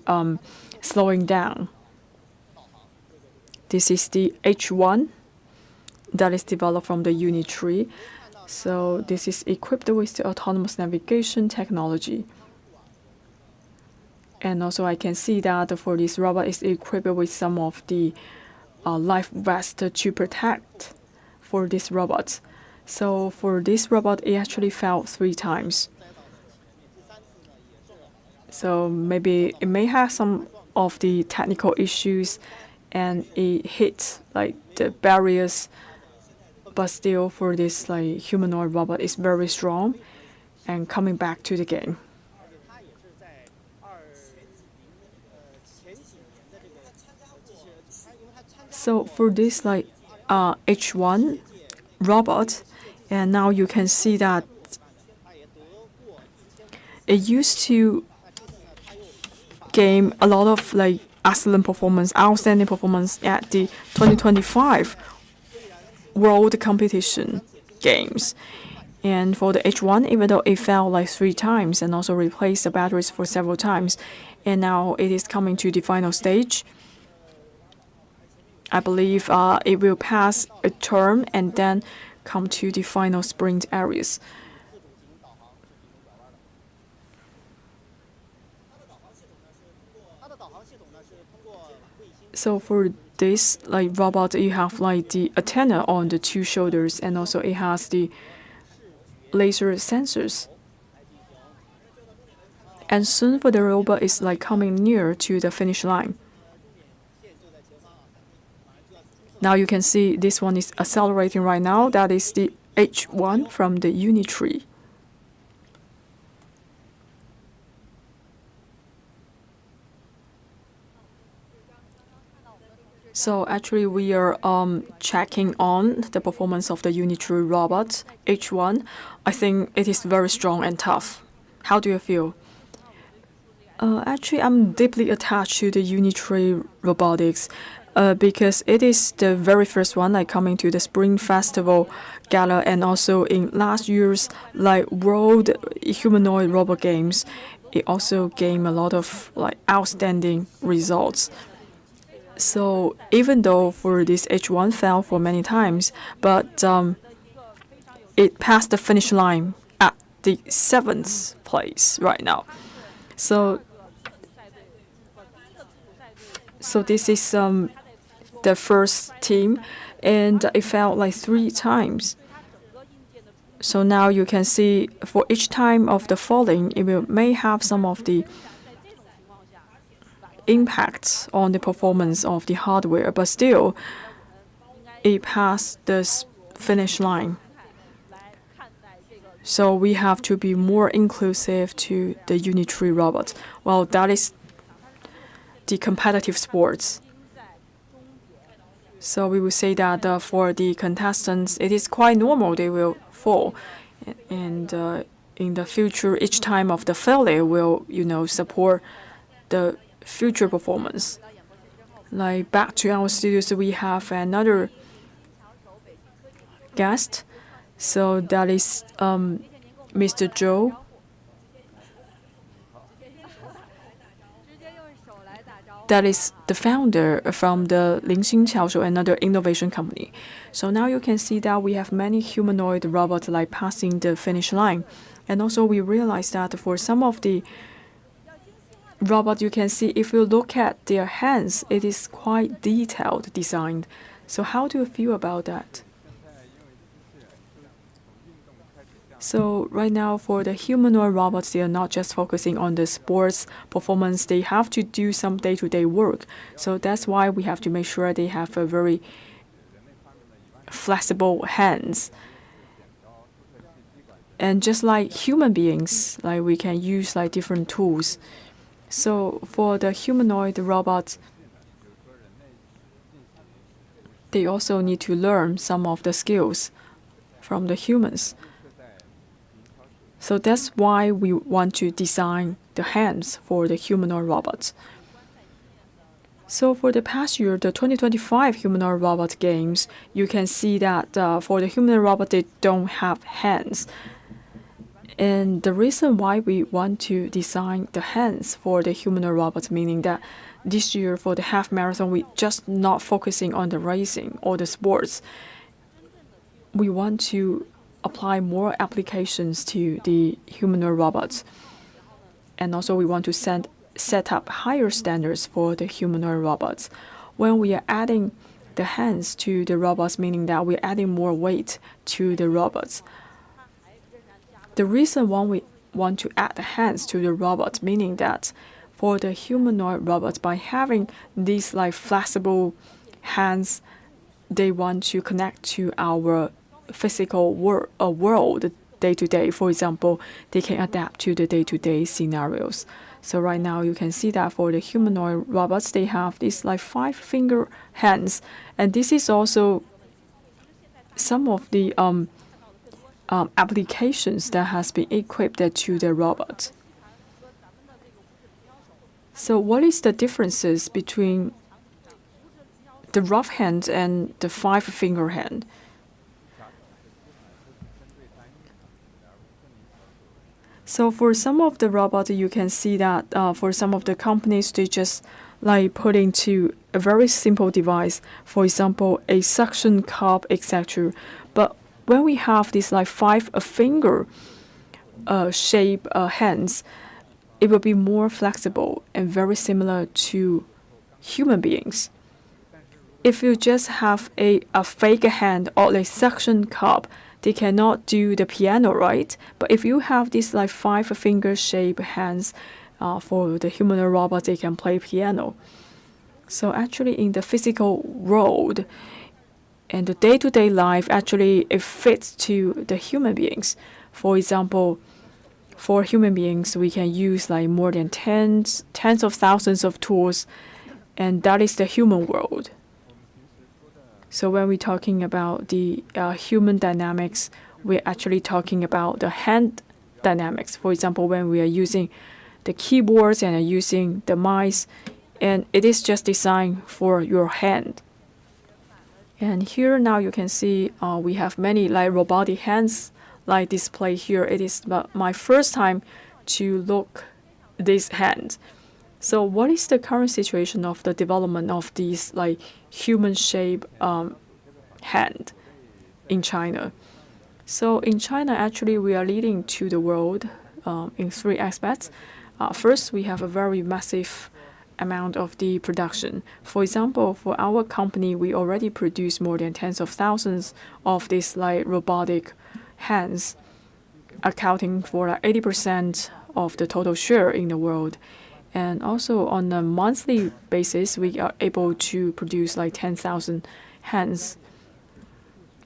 slowing down. This is the H1 that is developed from the Unitree. So this is equipped with the autonomous navigation technology. And also I can see that for this robot is equipped with some of the life vest to protect for this robot. So for this robot, it actually fell 3 times. So maybe it may have some of the technical issues and it hit like the barriers, but still for this like humanoid robot is very strong and coming back to the game. So for this like H1 robot, and now you can see that it used to gain a lot of like outstanding performance at the 2025 World Competition Games. And for the H1, even though it fell like 3 times and also replaced the batteries for several times, and now it is coming to the final stage. I believe it will pass a term and then come to the final sprint areas. So for this like robot, you have like the antenna on the 2 shoulders, and also it has the laser sensors. And soon for the robot is like coming near to the finish line. Now you can see this one is accelerating right now. That is the H1 from the Unitree. So actually we are checking on the performance of the Unitree robot H1. I think it is very strong and tough. How do you feel? Actually, I'm deeply attached to the Unitree robotics because it is the very first one like coming to the Spring Festival Gala, and also in last year's like World Humanoid Robot Games, it also gained a lot of like outstanding results. So even though for this H1 fell for many times, but it passed the finish line at the 7th place right now. So this is the first team, and it failed like 3 times. So now you can see for each time of the falling, may have some of the impacts on the performance of the hardware, but still it passed the finish line. So we have to be more inclusive to the unitary robots. Well, that is the competitive sports. So we will say that for the contestants, it is quite normal they will fall, and in the future, each time of the failure will, support the future performance. Like back to our studios, we have another guest. So that is Mr. Zhou. That is the founder from the Lingxing Show, another innovation company. So now you can see that we have many humanoid robots like passing the finish line. And also we realize that for some of the robots, you can see if you look at their hands, it is quite detailed designed. So how do you feel about that? So right now for the humanoid robots, they are not just focusing on the sports performance, they have to do some day-to-day work. So that's why we have to make sure they have a very flexible hands. And just like human beings, like we can use like different tools. So for the humanoid robots, they also need to learn some of the skills from the humans. So that's why we want to design the hands for the humanoid robots. So for the past year, the 2025 humanoid robot games, you can see that for the humanoid robot, they don't have hands. And the reason why we want to design the hands for the humanoid robots, meaning that this year for the half marathon, we just not focusing on the racing or the sports. We want to apply more applications to the humanoid robots. And also we want to set up higher standards for the humanoid robots. When we are adding the hands to the robots, meaning that we're adding more weight to the robots. The reason why we want to add the hands to the robots, meaning that for the humanoid robots, by having these like flexible hands, they want to connect to our physical world day-to-day. For example, they can adapt to the day-to-day scenarios. So right now you can see that for the humanoid robots, they have these like 5-finger hands, and this is also some of the applications that has been equipped to the robot. So what is the differences between the rough hand and the 5-finger hand? So for some of the robots, you can see that for some of the companies, they just like put into a very simple device, for example, a suction cup, etc. But when we have these like 5-finger shape hands, it will be more flexible and very similar to human beings. If you just have a fake hand or a suction cup, they cannot do the piano, right? But if you have these like 5-finger shape hands for the humanoid robot, they can play piano. So actually in the physical world and the day-to-day life, actually it fits to the human beings. For example, for human beings, we can use like more than tens of thousands of tools, and that is the human world. So when we're talking about the human dynamics, we're actually talking about the hand dynamics. For example, when we are using the keyboards and using the mice, and it is just designed for your hand. And here now you can see we have many like robotic hands like display here. It is my first time to look this hand. So what is the current situation of the development of these like human shape hand in China? So in China, actually, we are leading to the world in 3 aspects. First, we have a very massive amount of the production. For example, for our company, we already produce more than tens of thousands of these like robotic hands, accounting for like 80% of the total share in the world. And also on a monthly basis, we are able to produce like 10,000 hands.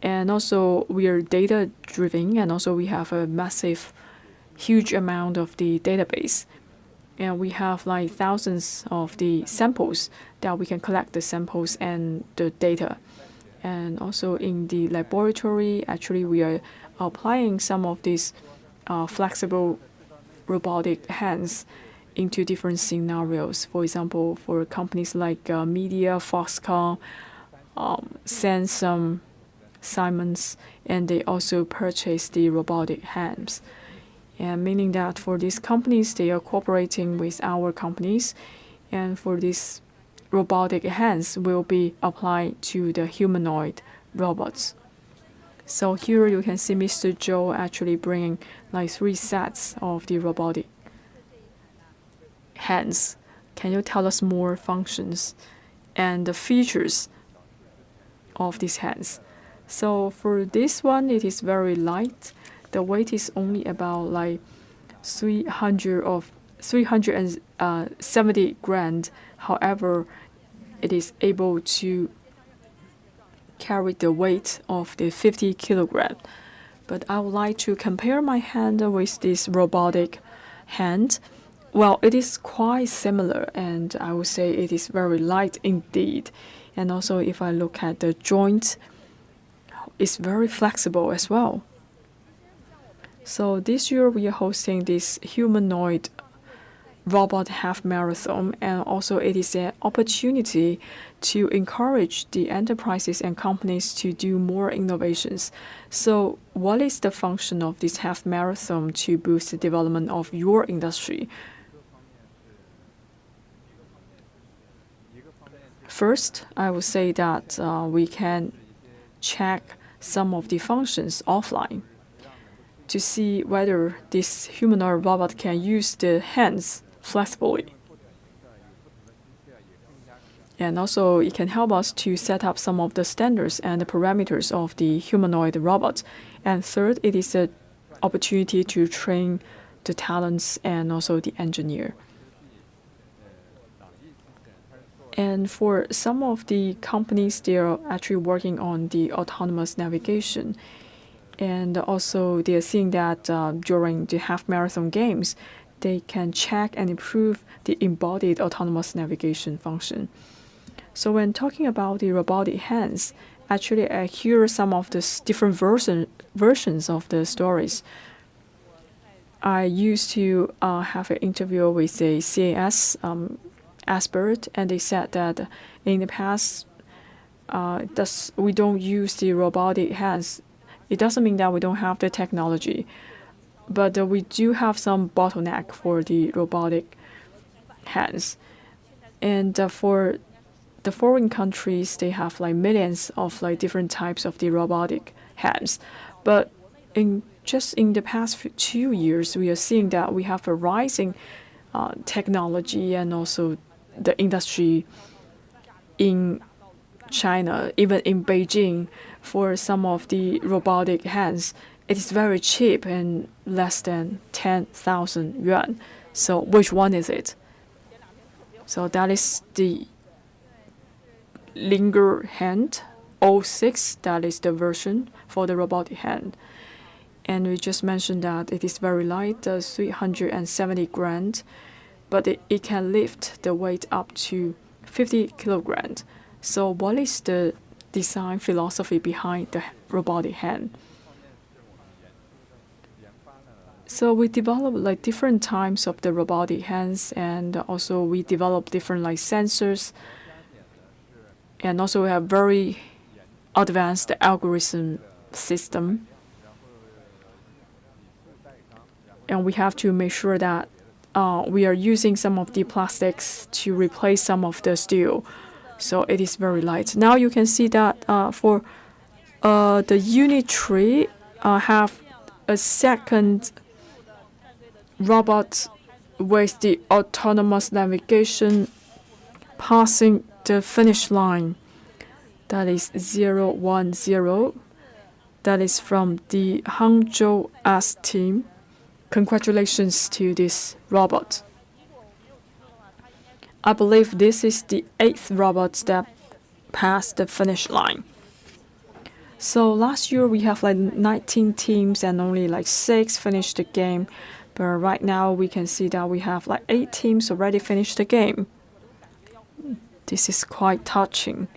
And also we are data driven, and also we have a massive, huge amount of the database. And we have like thousands of the samples that we can collect the samples and the data. And also in the laboratory, actually we are applying some of these flexible robotic hands into different scenarios. For example, for companies like Media, Foxconn, Samsung, Siemens, and they also purchase the robotic hands. And meaning that for these companies, they are cooperating with our companies, and for these robotic hands will be applied to the humanoid robots. So here you can see Mr. Zhou actually bringing like 3 sets of the robotic hands. Can you tell us more functions and the features of these hands? So for this one, it is very light. The weight is only about like 370 grams. However, it is able to carry the weight of the 50 kilogram. But I would like to compare my hand with this robotic hand. Well, it is quite similar, and I would say it is very light indeed. And also, if I look at the joint, it's very flexible as well. So this year we are hosting this humanoid robot half marathon, and also it is an opportunity to encourage the enterprises and companies to do more innovations. So what is the function of this half marathon to boost the development of your industry? First, I would say that we can check some of the functions offline to see whether this humanoid robot can use the hands flexibly. And also it can help us to set up some of the standards and the parameters of the humanoid robot. And third, it is an opportunity to train the talents and also the engineer. And for some of the companies, they are actually working on the autonomous navigation. And also they are seeing that during the half marathon games, they can check and improve the embodied autonomous navigation function. So when talking about the robotic hands, actually I hear some of the different versions of the stories. I used to have an interview with a CAS expert, and they said that in the past, we don't use the robotic hands. It doesn't mean that we don't have the technology, but we do have some bottleneck for the robotic hands. And for the foreign countries, they have like millions of like different types of the robotic hands. But just in the past 2 years, we are seeing that we have a rising technology and also the industry in China, even in Beijing, for some of the robotic hands. It is very cheap and less than 10,000 yuan. So which one is it? So that is the Linger hand 06, that is the version for the robotic hand. And we just mentioned that it is very light, 370 grams, but it can lift the weight up to 50 kilograms. So what is the design philosophy behind the robotic hand? So we develop like different types of the robotic hands, and also we develop different like sensors, and also we have very advanced algorithm system. And we have to make sure that we are using some of the plastics to replace some of the steel. So it is very light. Now you can see that for the unit 3 have a second robot with the autonomous navigation passing the finish line. That is 010. That is from the Hangzhou S team. Congratulations to this robot. I believe this is the 8th robot that passed the finish line. So last year we have like 19 teams and only like 6 finished the game. But right now we can see that we have like 8 teams already finished the game. This is quite touching.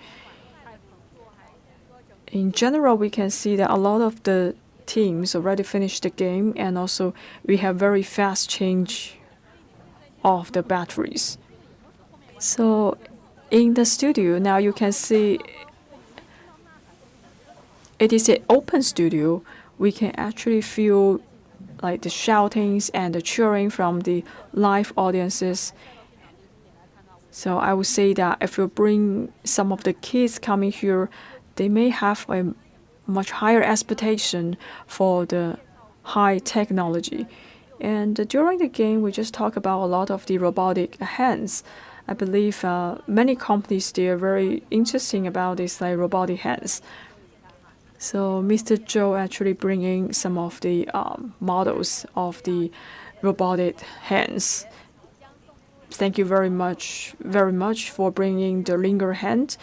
In general, we can see that a lot of the teams already finished the game, and also we have very fast change of the batteries. So in the studio, now you can see it is an open studio. We can actually feel like the shoutings and the cheering from the live audiences. So I would say that if you bring some of the kids coming here, they may have a much higher expectation for the high technology. And during the game, we just talk about a lot of the robotic hands. I believe many companies, they are very interesting about this like robotic hands. So Mr. Zhou actually bringing some of the models of the robotic hands. Thank you very much for bringing the linger hand.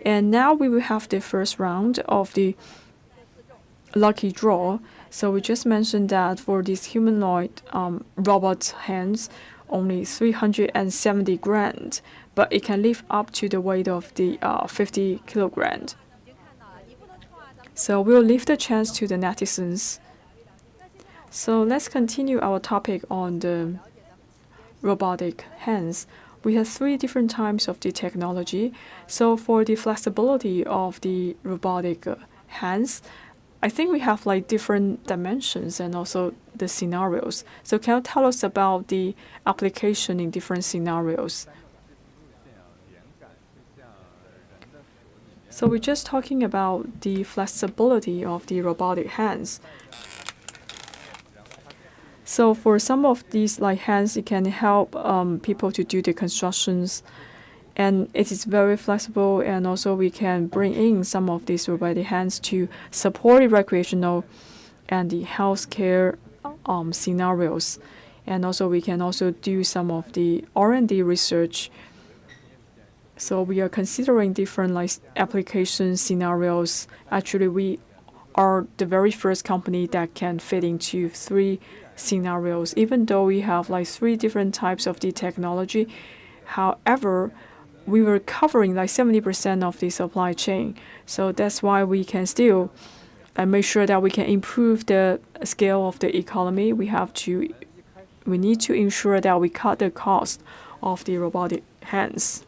And now we will have the first round of the lucky draw. So we just mentioned that for these humanoid robot hands, only 370 grand, but it can lift up to the weight of the 50 kilograms. So we'll leave the chance to the netizens. So let's continue our topic on the robotic hands. We have 3 different types of the technology. So for the flexibility of the robotic hands, I think we have like different dimensions and also the scenarios. So can you tell us about the application in different scenarios? So we're just talking about the flexibility of the robotic hands. So for some of these like hands, it can help people to do the constructions, and it is very flexible, and also we can bring in some of these robotic hands to support the recreational and the healthcare scenarios. And also we can also do some of the R&D research. So we are considering different like application scenarios. Actually, we are the very first company that can fit into 3 scenarios, even though we have like 3 different types of the technology. However, we were covering like 70% of the supply chain. So that's why we can still make sure that we can improve the scale of the economy. We need to ensure that we cut the cost of the robotic hands.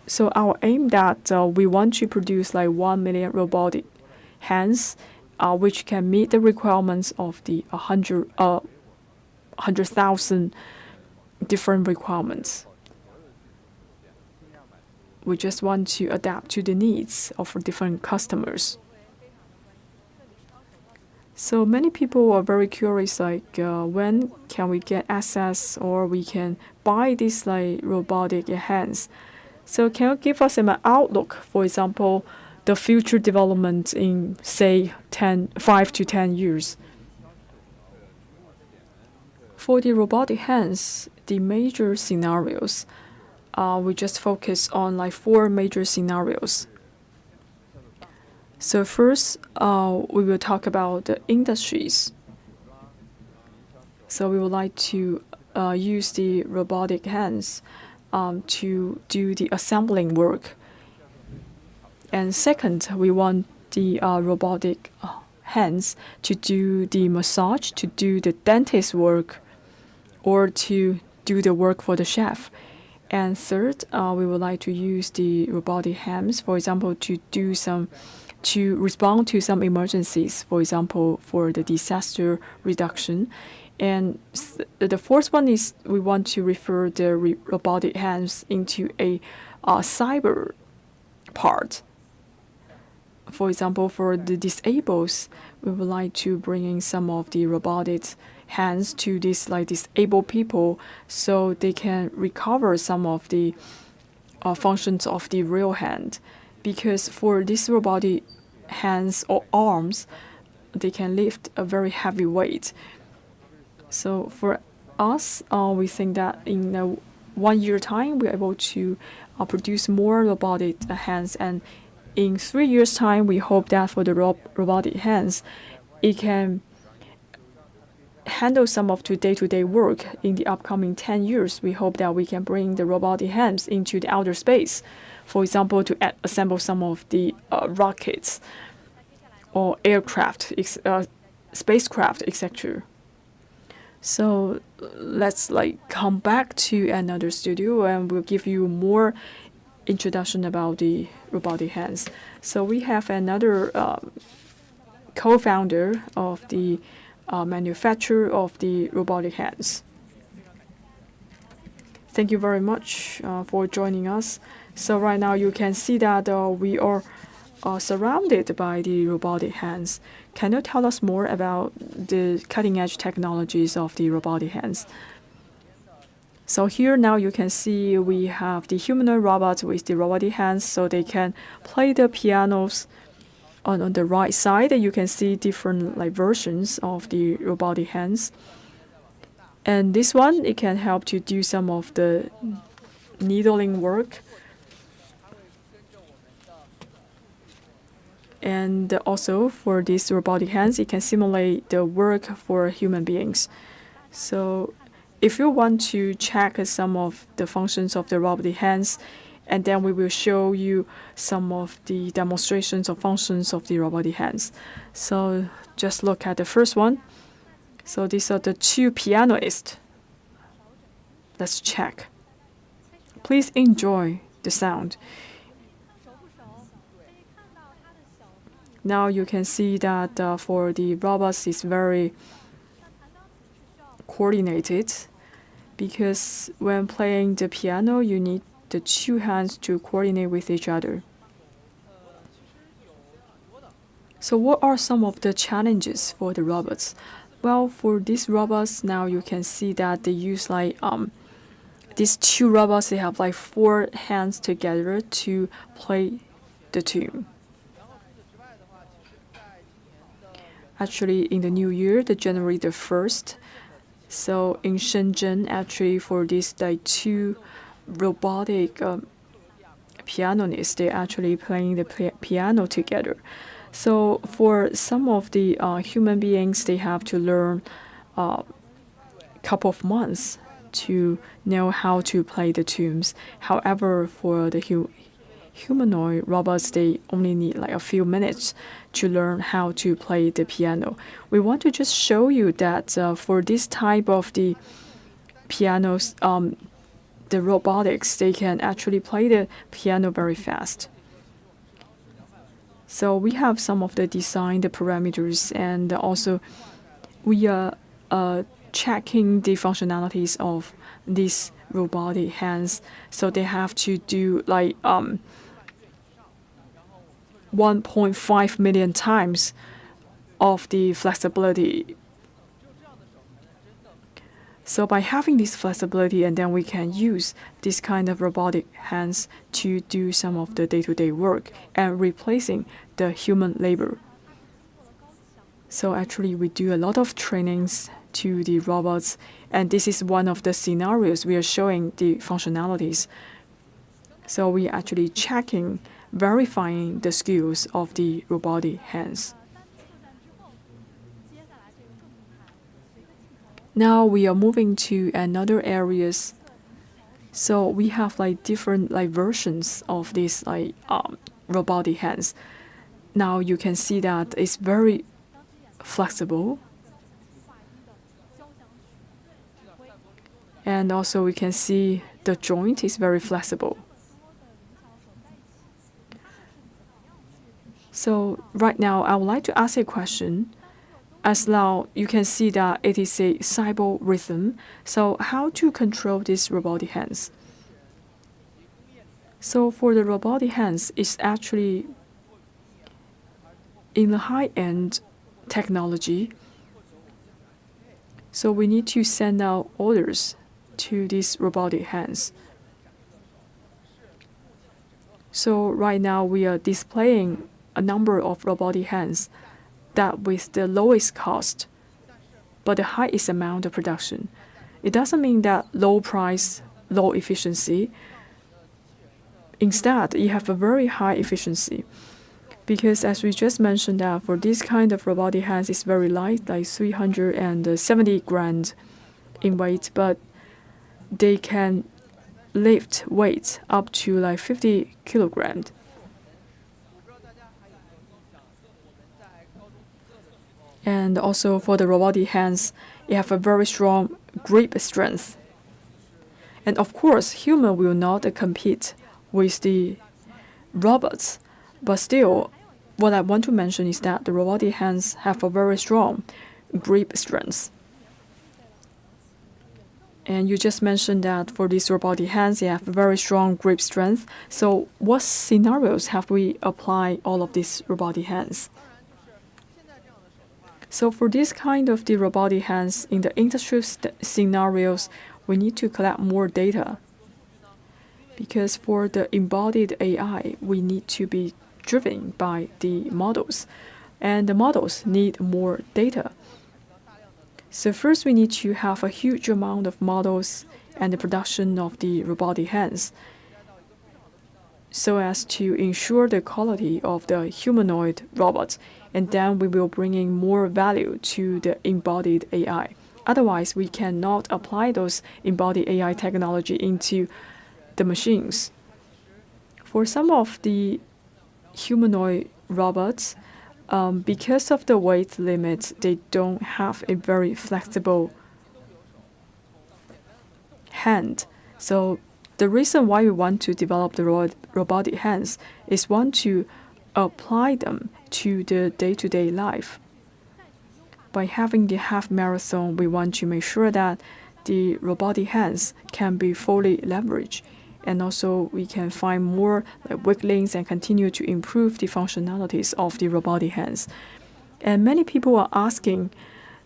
So our aim that we want to produce like 1 million robotic hands, which can meet the requirements of the 100,000 different requirements. We just want to adapt to the needs of different customers. So many people are very curious, like when can we get access or we can buy these like robotic hands? So can you give us an outlook, for example, the future development in, say, 5 to 10 years? For the robotic hands, the major scenarios, we just focus on like 4 major scenarios. So first, we will talk about the industries. So we would like to use the robotic hands to do the assembling work. And second, we want the robotic hands to do the massage, to do the dentist work, or to do the work for the chef. And third, we would like to use the robotic hands, for example, to respond to some emergencies, for example, for the disaster reduction. And the fourth one is we want to refer the robotic hands into a cyber part. For example, for the disabled, we would like to bring in some of the robotic hands to these like disabled people, so they can recover some of the functions of the real hand. Because for these robotic hands or arms, they can lift a very heavy weight. So for us, we think that in 1 year time, we're able to produce more robotic hands, and in 3 years time, we hope that for the robotic hands, it can handle some of the day-to-day work. In the upcoming 10 years, we hope that we can bring the robotic hands into the outer space, for example, to assemble some of the rockets or aircraft, spacecraft, etc. So let's come back to another studio, and we'll give you more introduction about the robotic hands. So we have another co-founder of the manufacturer of the robotic hands. Thank you very much for joining us. So right now you can see that we are surrounded by the robotic hands. Can you tell us more about the cutting-edge technologies of the robotic hands? So here now you can see we have the humanoid robots with the robotic hands, so they can play the pianos. On the right side, you can see different versions of the robotic hands. And this one, it can help to do some of the needling work. And also for these robotic hands, it can simulate the work for human beings. So if you want to check some of the functions of the robotic hands, and then we will show you some of the demonstrations of functions of the robotic hands. So just look at the first one. So these are the two pianists. Let's check. Please enjoy the sound. Now you can see that for the robots, it's very coordinated, because when playing the piano, you need the two hands to coordinate with each other. So what are some of the challenges for the robots? Well, for these robots, now you can see that they use these two robots, they have 4 hands together to play the tune. Actually, in the new year, the January the 1st, so in Shenzhen, actually for these 2 robotic pianists, they're actually playing the piano together. So for some of the human beings, they have to learn a couple of months to know how to play the tunes. However, for the humanoid robots, they only need a few minutes to learn how to play the piano. We want to just show you that for this type of the pianos, the robotics, they can actually play the piano very fast. So we have some of the design, the parameters, and also we are checking the functionalities of these robotic hands. So they have to do 1.5 million times of the flexibility. So by having this flexibility, and then we can use this kind of robotic hands to do some of the day-to-day work and replacing the human labor. So actually we do a lot of trainings to the robots, and this is one of the scenarios we are showing the functionalities. So we are actually checking, verifying the skills of the robotic hands. Now we are moving to another areas. So we have different versions of these robotic hands. Now you can see that it's very flexible. And also we can see the joint is very flexible. So right now I would like to ask a question. As now you can see that it is a cyber rhythm. So how to control these robotic hands? So for the robotic hands, it's actually in the high-end technology. So we need to send out orders to these robotic hands. So right now we are displaying a number of robotic hands that with the lowest cost, but the highest amount of production. It doesn't mean that low price, low efficiency. Instead, you have a very high efficiency. Because as we just mentioned that for this kind of robotic hands, it's very light, like 370 grams in weight, but they can lift weights up to like 50 kilograms. And also for the robotic hands, you have a very strong grip strength. And of course, human will not compete with the robots, but still, what I want to mention is that the robotic hands have a very strong grip strength. And you just mentioned that for these robotic hands, they have a very strong grip strength. So what scenarios have we applied all of these robotic hands? So for this kind of the robotic hands, in the industry scenarios, we need to collect more data. Because for the embodied AI, we need to be driven by the models, and the models need more data. So first we need to have a huge amount of models and the production of the robotic hands so as to ensure the quality of the humanoid robots, and then we will bring in more value to the embodied AI. Otherwise, we cannot apply those embodied AI technology into the machines. For some of the humanoid robots, because of the weight limit, they don't have a very flexible hand. So the reason why we want to develop the robotic hands is one to apply them to the day-to-day life. By having the half marathon, we want to make sure that the robotic hands can be fully leveraged, and also we can find more weak links and continue to improve the functionalities of the robotic hands. And many people are asking,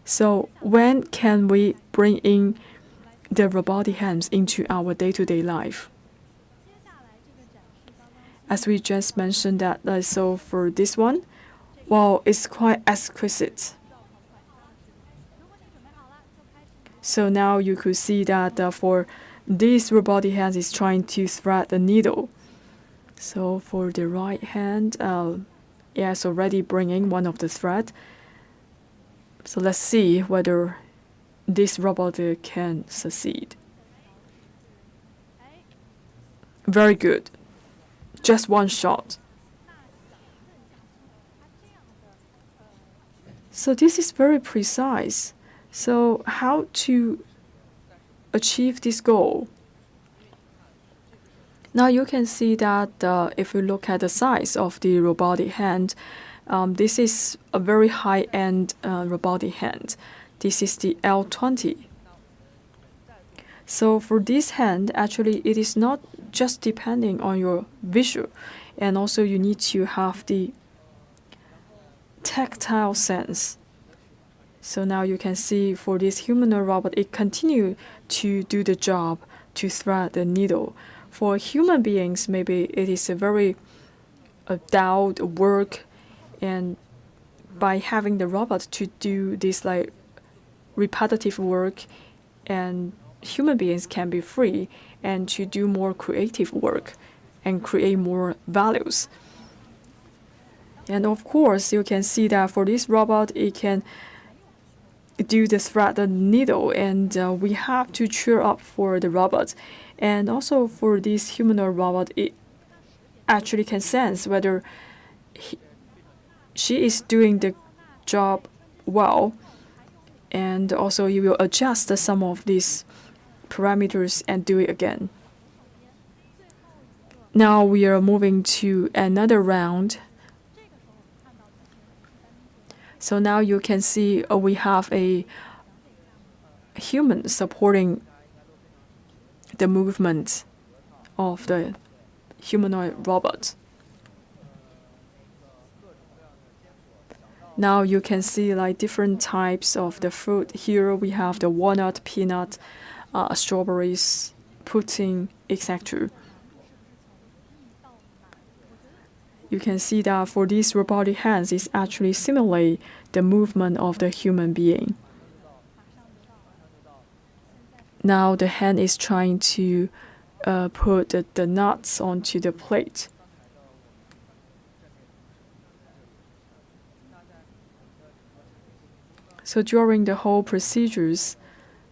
so when can we bring in the robotic hands into our day-to-day life? As we just mentioned that, so for this one, well, it's quite exquisite. So now you could see that for this robotic hand is trying to thread the needle. So for the right hand, it's already bringing one of the thread. So let's see whether this robot can succeed. Very good. Just one shot. So this is very precise. So how to achieve this goal? Now you can see that if you look at the size of the robotic hand, this is a very high-end robotic hand. This is the L20. So for this hand, actually, it is not just depending on your visual, and also you need to have the tactile sense. So now you can see for this humanoid robot, it continues to do the job to thread the needle. For human beings, maybe it is a very dull work, and by having the robot to do this like repetitive work, and human beings can be free and to do more creative work and create more values. And of course, you can see that for this robot, it can do the thread the needle, and we have to cheer up for the robot. And also for this humanoid robot, it actually can sense whether she is doing the job well, and also you will adjust some of these parameters and do it again. Now we are moving to another round. So now you can see we have a human supporting the movement of the humanoid robot. Now you can see like different types of the fruit. Here we have the walnut, peanut, strawberries, pudding, etc. You can see that for these robotic hands, it's actually simulate the movement of the human being. Now the hand is trying to put the nuts onto the plate. So during the whole procedures,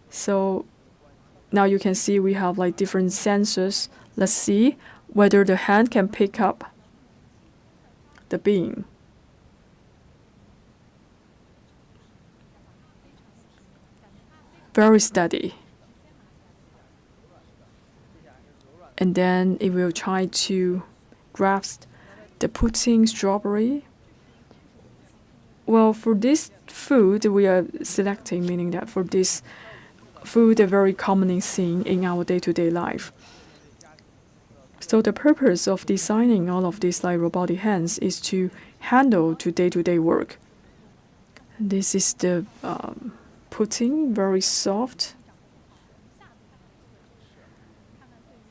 so now you can see we have like different sensors. Let's see whether the hand can pick up the bean. Very steady. And then it will try to grasp the pudding, strawberry. Well, for this food we are selecting, meaning that for this food, a very commonly seen in our day-to-day life. So the purpose of designing all of these like robotic hands is to handle to day-to-day work. This is the pudding, very soft.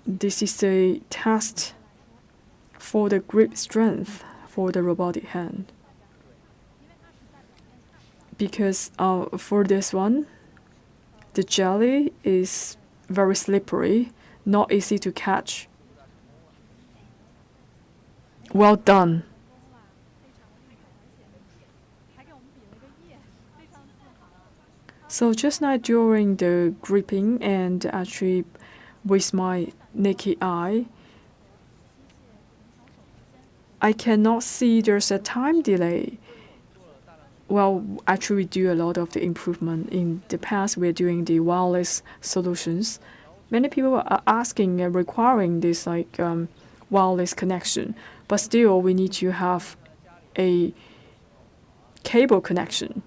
This is a test for the grip strength for the robotic hand. Because for this one, the jelly is very slippery, not easy to catch. Well done. So just now during the gripping and actually with my naked eye, I cannot see there's a time delay. Well, actually we do a lot of the improvement. In the past, we're doing the wireless solutions. Many people are asking and requiring this like wireless connection, but still we need to have a cable connection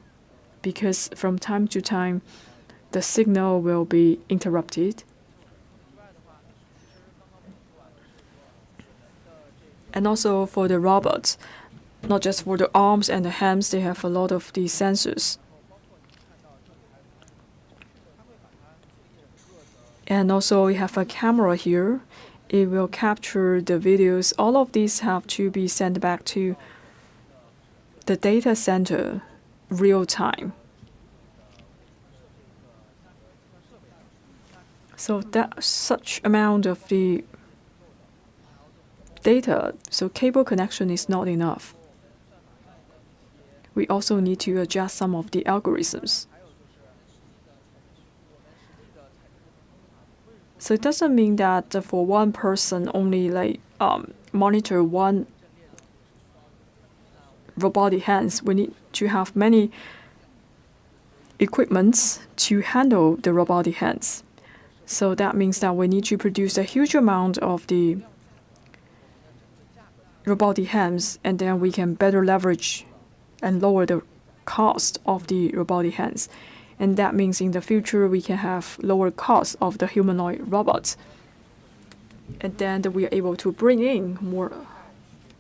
because from time to time the signal will be interrupted. And also for the robots, not just for the arms and the hands, they have a lot of these sensors. And also we have a camera here. It will capture the videos. All of these have to be sent back to the data center real time. So that such amount of the data, so cable connection is not enough. We also need to adjust some of the algorithms. So it doesn't mean that for one person only like monitor one robotic hands. We need to have many equipments to handle the robotic hands. So that means that we need to produce a huge amount of the robotic hands, and then we can better leverage and lower the cost of the robotic hands. And that means in the future we can have lower cost of the humanoid robots. And then we are able to bring in more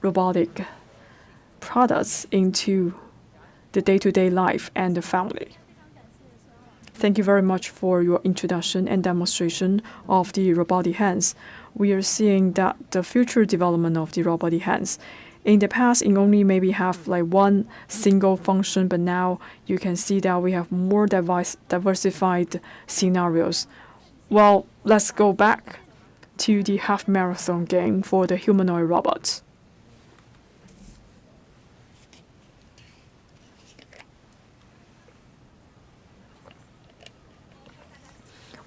robotic products into the day-to-day life and the family. Thank you very much for your introduction and demonstration of the robotic hands. We are seeing that the future development of the robotic hands. In the past, it only maybe have like one single function, but now you can see that we have more diversified scenarios. Well, let's go back to the half marathon game for the humanoid robots.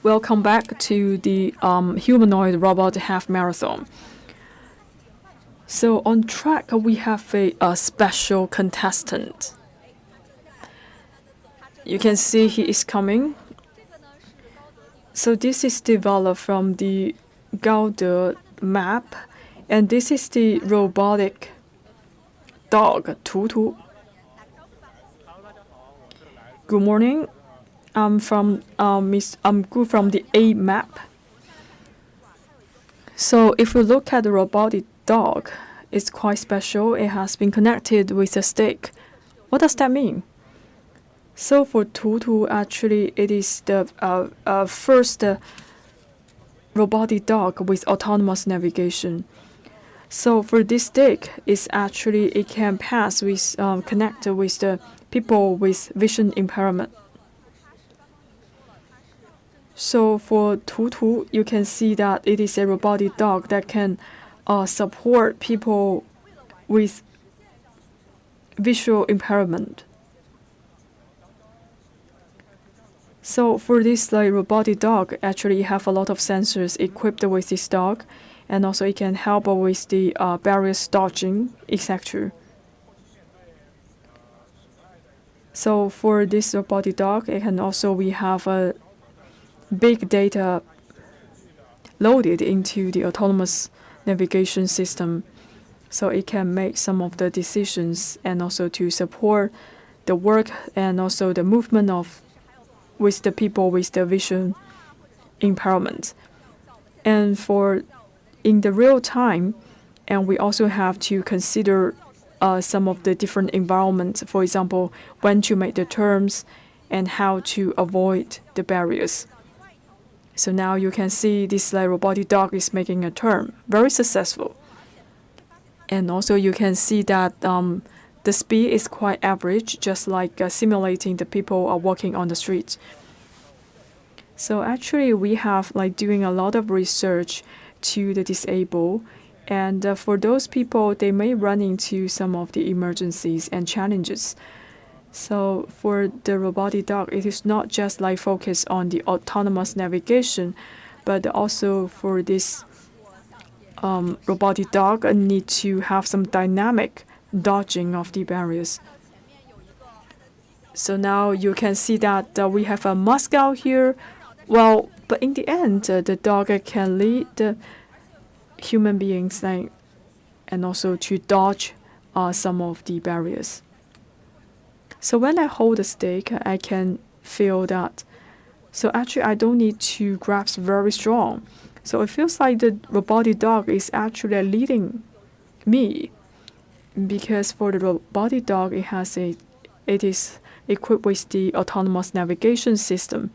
Welcome back to the humanoid robot half marathon. So on track, we have a special contestant. You can see he is coming. So this is developed from the Gaode map, and this is the robotic dog, Tutu. Good morning. I'm from good from the A map. So if we look at the robotic dog, it's quite special. It has been connected with a stick What does that mean? So for Tutu, actually, it is the first robotic dog with autonomous navigation. So for this stick, it can pass with connect with the people with vision impairment. So for Tutu, you can see that it is a robotic dog that can support people with visual impairment. So for this robotic dog, actually you have a lot of sensors equipped with this dog, and also it can help with the barriers dodging, etc. So for this robotic dog, it can also we have a big data loaded into the autonomous navigation system, so it can make some of the decisions and also to support the work and also the movement of with the people with the vision impairment. And for in the real time, and we also have to consider some of the different environments, for example, when to make the turns and how to avoid the barriers. So now you can see this robotic dog is making a turn, very successful. And also you can see that the speed is quite average, just like simulating the people are walking on the street. So actually we have doing a lot of research to the disabled, and for those people, they may run into some of the emergencies and challenges. So for the robotic dog, it is not just focused on the autonomous navigation, but also for this robotic dog need to have some dynamic dodging of the barriers. So now you can see that we have a Moscow here. Well, but in the end, the dog can lead the human beings and also to dodge some of the barriers. So when I hold the stick, I can feel that. So actually, I don't need to grasp very strong. So it feels like the robotic dog is actually leading me, because for the robotic dog, it is equipped with the autonomous navigation system.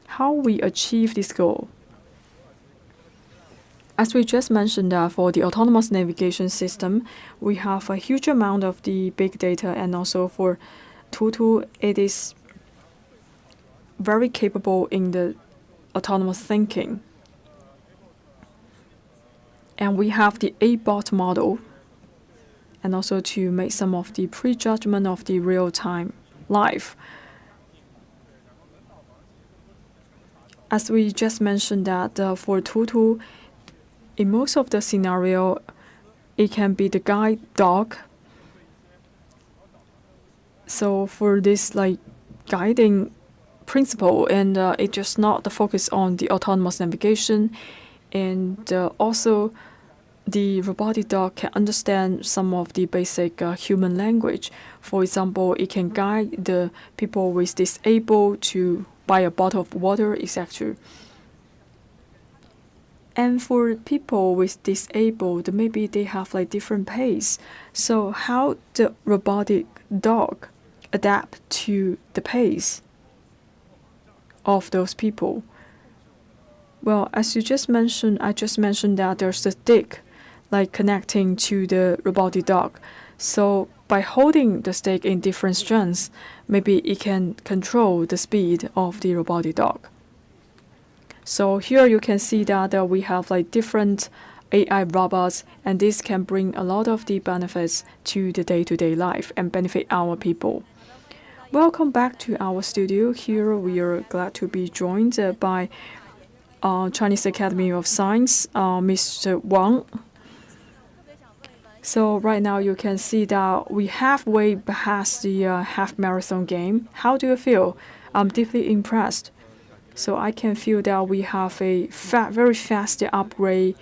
How we achieve this goal? As we just mentioned, for the autonomous navigation system, we have a huge amount of the big data, and also for Tutu, it is very capable in the autonomous thinking. And we have the A-bot model, and also to make some of the prejudgment of the real-time life. As we just mentioned that for Tutu, in most of the scenario, it can be the guide dog. So for this guiding principle, and it just not the focus on the autonomous navigation, and also the robotic dog can understand some of the basic human language. For example, it can guide the people with disabled to buy a bottle of water, etc. And for people with disabled, maybe they have different pace. So how the robotic dog adapt to the pace of those people? Well, as you just mentioned, I just mentioned that there's a stick connecting to the robotic dog. So by holding the stick in different strengths, maybe it can control the speed of the robotic dog. So here you can see that we have different AI robots, and this can bring a lot of the benefits to the day-to-day life and benefit our people. Welcome back to our studio. Here we are glad to be joined by Chinese Academy of Science, Mr. Wang. So right now you can see that we halfway past the half marathon game. How do you feel? I'm deeply impressed. So I can feel that we have a very fast upgrade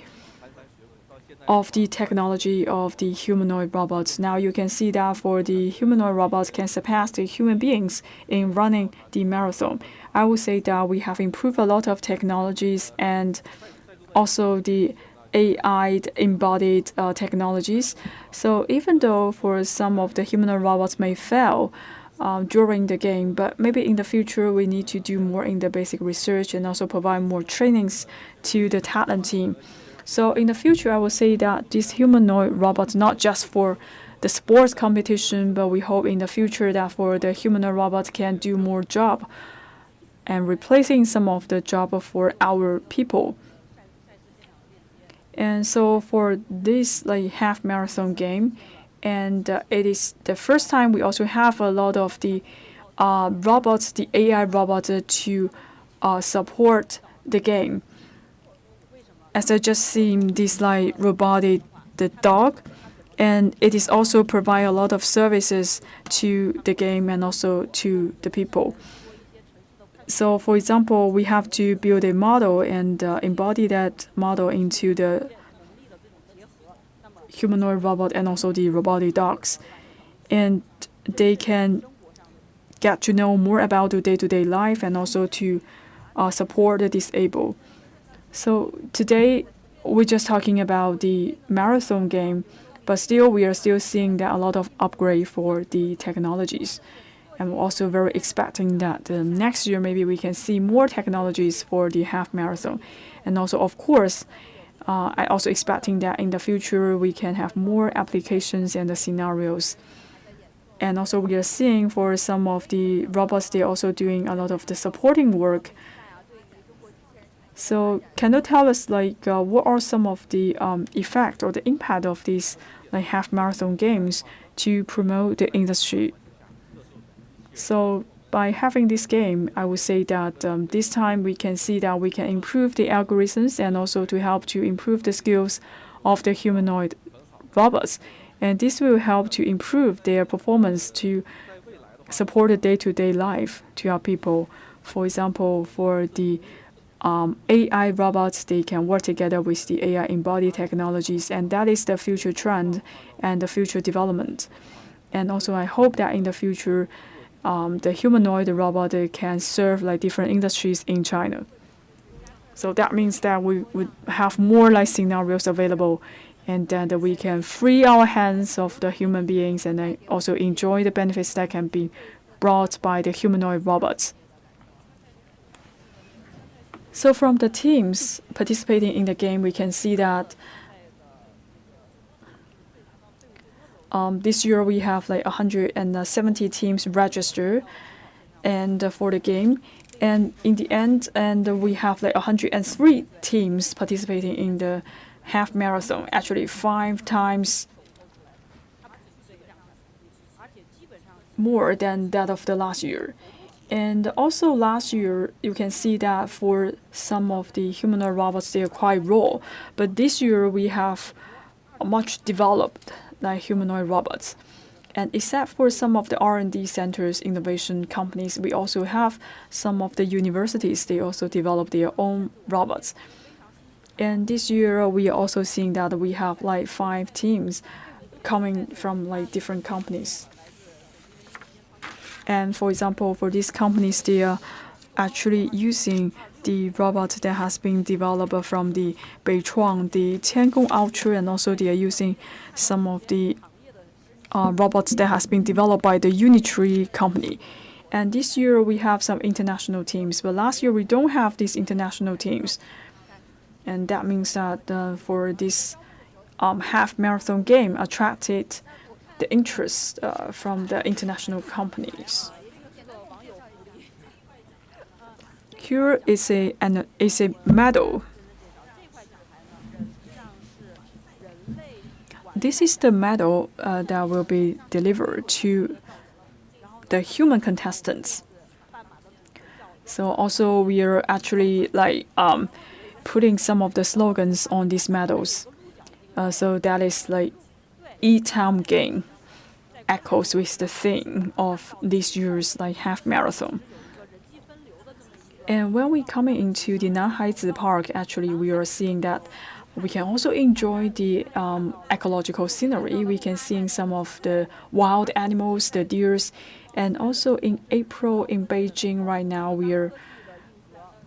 of the technology of the humanoid robots. Now you can see that for the humanoid robots can surpass the human beings in running the marathon. I would say that we have improved a lot of technologies, and also the AI embodied technologies. So even though for some of the humanoid robots may fail during the game, but maybe in the future we need to do more in the basic research and also provide more trainings to the talent team. So in the future, I would say that these humanoid robots, not just for the sports competition, but we hope in the future that for the humanoid robots can do more job and replacing some of the job for our people. And so for this like half marathon game, and it is the first time we also have a lot of the robots, the AI robots to support the game. As I just seen this like robotic the dog, and it is also provide a lot of services to the game and also to the people. So for example, we have to build a model and embody that model into the humanoid robot and also the robotic dogs. And they can get to know more about the day-to-day life and also to support the disabled. So today, we're just talking about the marathon game, but still we are still seeing that a lot of upgrade for the technologies. And we're also very expecting that next year maybe we can see more technologies for the half marathon. And also, of course, I also expecting that in the future we can have more applications and the scenarios. And also we are seeing for some of the robots, they're also doing a lot of the supporting work. So can you tell us like what are some of the effect or the impact of these like half marathon games to promote the industry? So by having this game, I would say that this time we can see that we can improve the algorithms and also to help to improve the skills of the humanoid robots. And this will help to improve their performance to support the day-to-day life to our people. For example, for the AI robots, they can work together with the AI embodied technologies, and that is the future trend and the future development. And also, I hope that in the future, the humanoid robot can serve like different industries in China. So that means that we would have more like scenarios available, and then that we can free our hands of the human beings and then also enjoy the benefits that can be brought by the humanoid robots. So from the teams participating in the game, we can see that this year we have like 170 teams registered and for the game. And in the end, we have like 103 teams participating in the half marathon, actually 5 times more than that of the last year. And also last year, you can see that for some of the humanoid robots, they are quite raw. But this year, we have much developed like humanoid robots. And except for some of the R&D centers, innovation companies, we also have some of the universities, they also develop their own robots. And this year, we are also seeing that we have like 5 teams coming from like different companies. And for example, for these companies, they are actually using the robot that has been developed from the Beijing, the Tiangong Ultra, and also they are using some of the robots that has been developed by the Unitree company. And this year we have some international teams, but last year we don't have these international teams. And that means that for this half marathon game attracted the interest from the international companies. Here is a medal. This is the medal that will be delivered to the human contestants. So also we are actually like putting some of the slogans on these medals. So that is like E-Town game echoes with the theme of this year's like half marathon. And when we coming into the Nanhaizi Park, actually we are seeing that we can also enjoy the ecological scenery. We can see some of the wild animals, the deers, and also in April in Beijing right now we are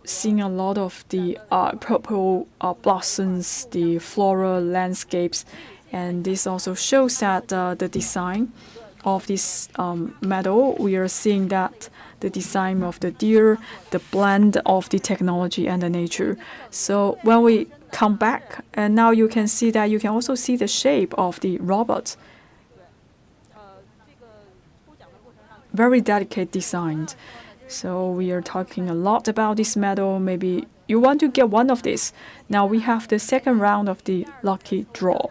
seeing a lot of the purple blossoms, the floral landscapes, and this also shows that the design of this medal, we are seeing that the design of the deer, the blend of the technology and the nature. So when we come back, and now you can see that you can also see the shape of the robot. Very delicate design. So we are talking a lot about this medal. Maybe you want to get one of these. Now we have the second round of the lucky draw.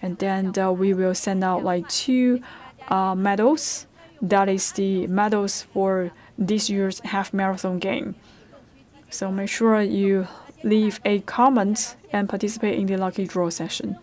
And then we will send out like 2 medals. That is the medals for this year's half marathon game. So make sure you leave a comment and participate in the lucky draw session.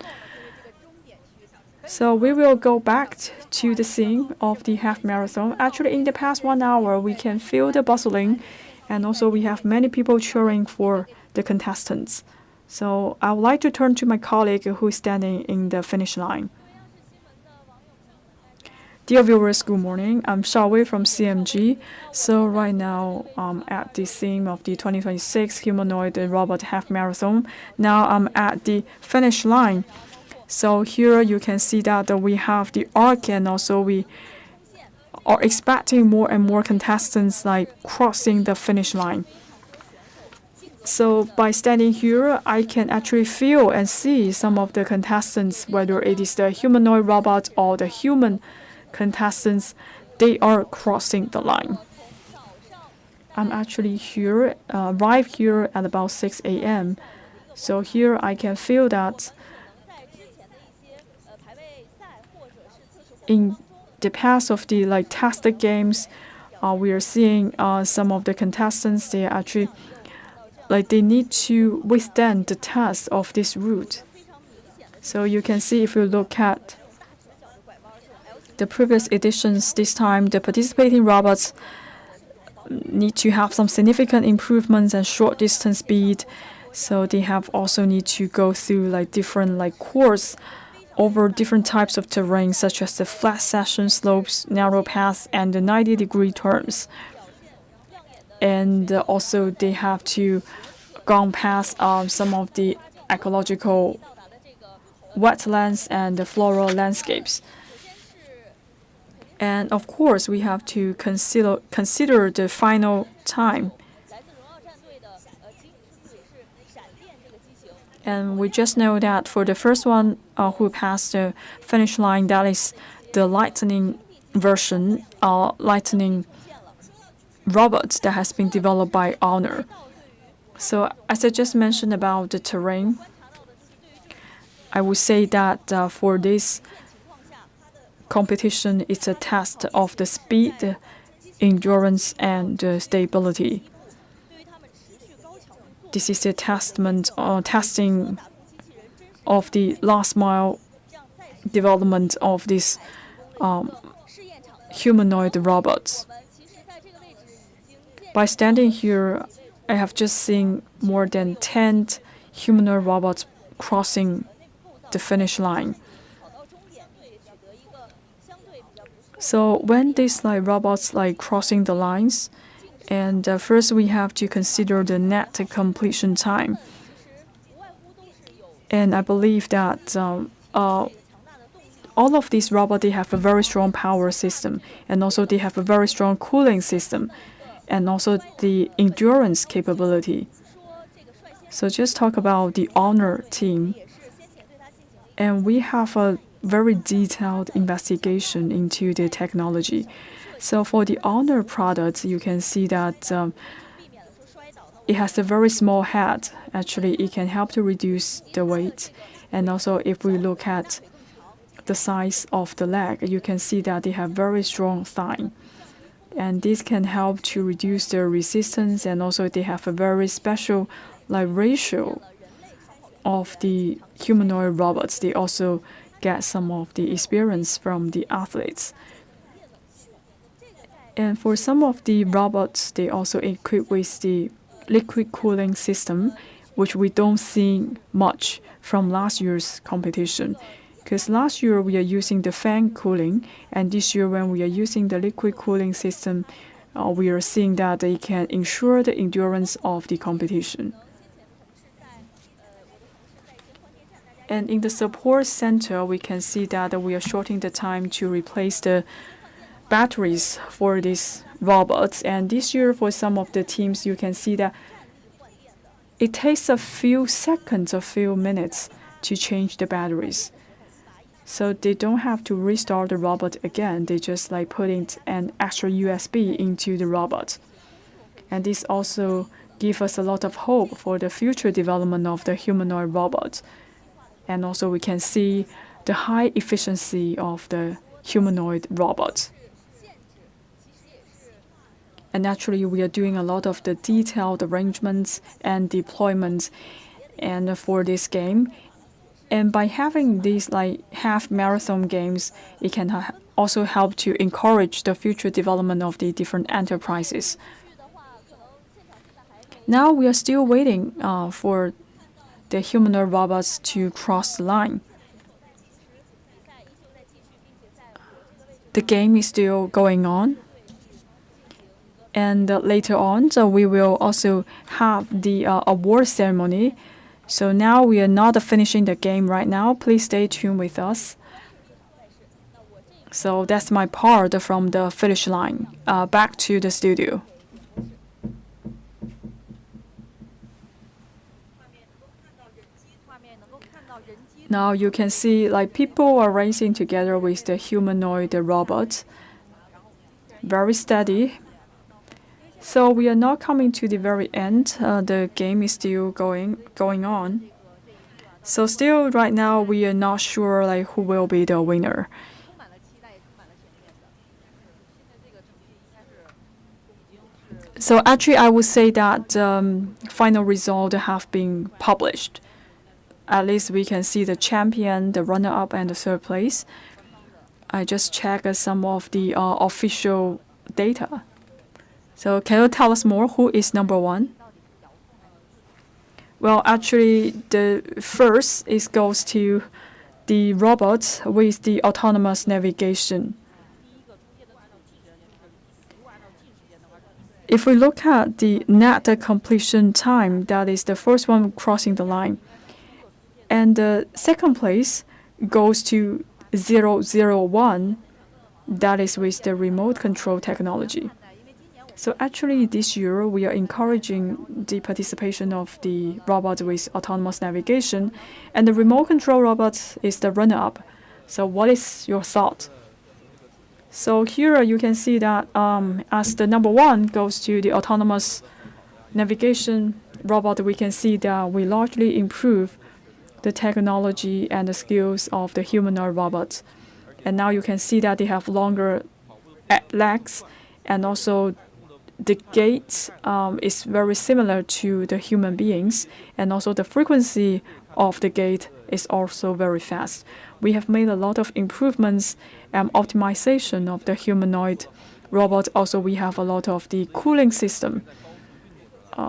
So we will go back to the scene of the half marathon. Actually, in the past 1 hour, we can feel the bustling, and also we have many people cheering for the contestants. So I would like to turn to my colleague who is standing in the finish line. Dear viewers, good morning. I'm Xiaowei from CMG. So right now, at the scene of the 2026 humanoid robot half marathon. Now I'm at the finish line. So here you can see that we have the arc, and also we are expecting more and more contestants like crossing the finish line. So by standing here, I can actually feel and see some of the contestants, whether it is the humanoid robot or the human contestants, they are crossing the line. I'm actually here, arrived here at about 6 a.m. So here I can feel that in the past of the like tested games, we are seeing some of the contestants, they are actually like they need to withstand the test of this route. So you can see if you look at the previous editions, this time the participating robots need to have some significant improvements and short distance speed. So they have also need to go through like different like course over different types of terrain, such as the flat section slopes, narrow paths, and the 90-degree turns. And also they have to gone past some of the ecological wetlands and the floral landscapes. And of course, we have to consider the final time. And we just know that for the first one who passed the finish line, that is the lightning version, lightning robot that has been developed by Honor. So as I just mentioned about the terrain, I would say that for this competition, it's a test of the speed, endurance, and stability. This is a testing of the last mile development of these humanoid robots. By standing here, I have just seen more than 10 humanoid robots crossing the finish line. So when these like robots like crossing the lines, and first we have to consider the net completion time. And I believe that all of these robots, they have a very strong power system, and also they have a very strong cooling system, and also the endurance capability. So just talk about the Honor team. And we have a very detailed investigation into the technology. So for the Honor products, you can see that it has a very small head. Actually, it can help to reduce the weight. And also, if we look at the size of the leg, you can see that they have very strong thigh. And this can help to reduce their resistance, and also they have a very special like ratio of the humanoid robots. They also get some of the experience from the athletes. And for some of the robots, they also equipped with the liquid cooling system, which we don't see much from last year's competition. Because last year we are using the fan cooling, and this year when we are using the liquid cooling system, we are seeing that they can ensure the endurance of the competition. And in the support center, we can see that we are shortening the time to replace the batteries for these robots. And this year, for some of the teams, you can see that it takes a few seconds, a few minutes to change the batteries. So they don't have to restart the robot again. They just like putting an extra USB into the robot. And this also gives us a lot of hope for the future development of the humanoid robot. And also we can see the high efficiency of the humanoid robot. And naturally, we are doing a lot of the detailed arrangements and deployments and for this game. And by having these like half marathon games, it can also help to encourage the future development of the different enterprises. Now we are still waiting for the humanoid robots to cross the line. The game is still going on. And later on, so we will also have the award ceremony. So now we are not finishing the game right now. Please stay tuned with us. So that's my part from the finish line. Back to the studio. Now you can see like people are racing together with the humanoid robot. Very steady. So we are not coming to the very end. The game is still going on. So still right now we are not sure like who will be the winner. So actually I would say that final result have been published. At least we can see the champion, the runner-up, and the third place. I just checked some of the official data. So can you tell us more? Who is number one? Well, actually, the first goes to the robot with the autonomous navigation. If we look at the net completion time, that is the first one crossing the line. And the second place goes to 001, that is with the remote control technology. So actually this year we are encouraging the participation of the robot with autonomous navigation, and the remote control robot is the runner-up. So what is your thought? So here you can see that as the number one goes to the autonomous navigation robot, we can see that we largely improve the technology and the skills of the humanoid robots. And now you can see that they have longer legs, and also the gait is very similar to the human beings, and also the frequency of the gait is also very fast. We have made a lot of improvements and optimization of the humanoid robot. Also, we have a lot of the cooling system,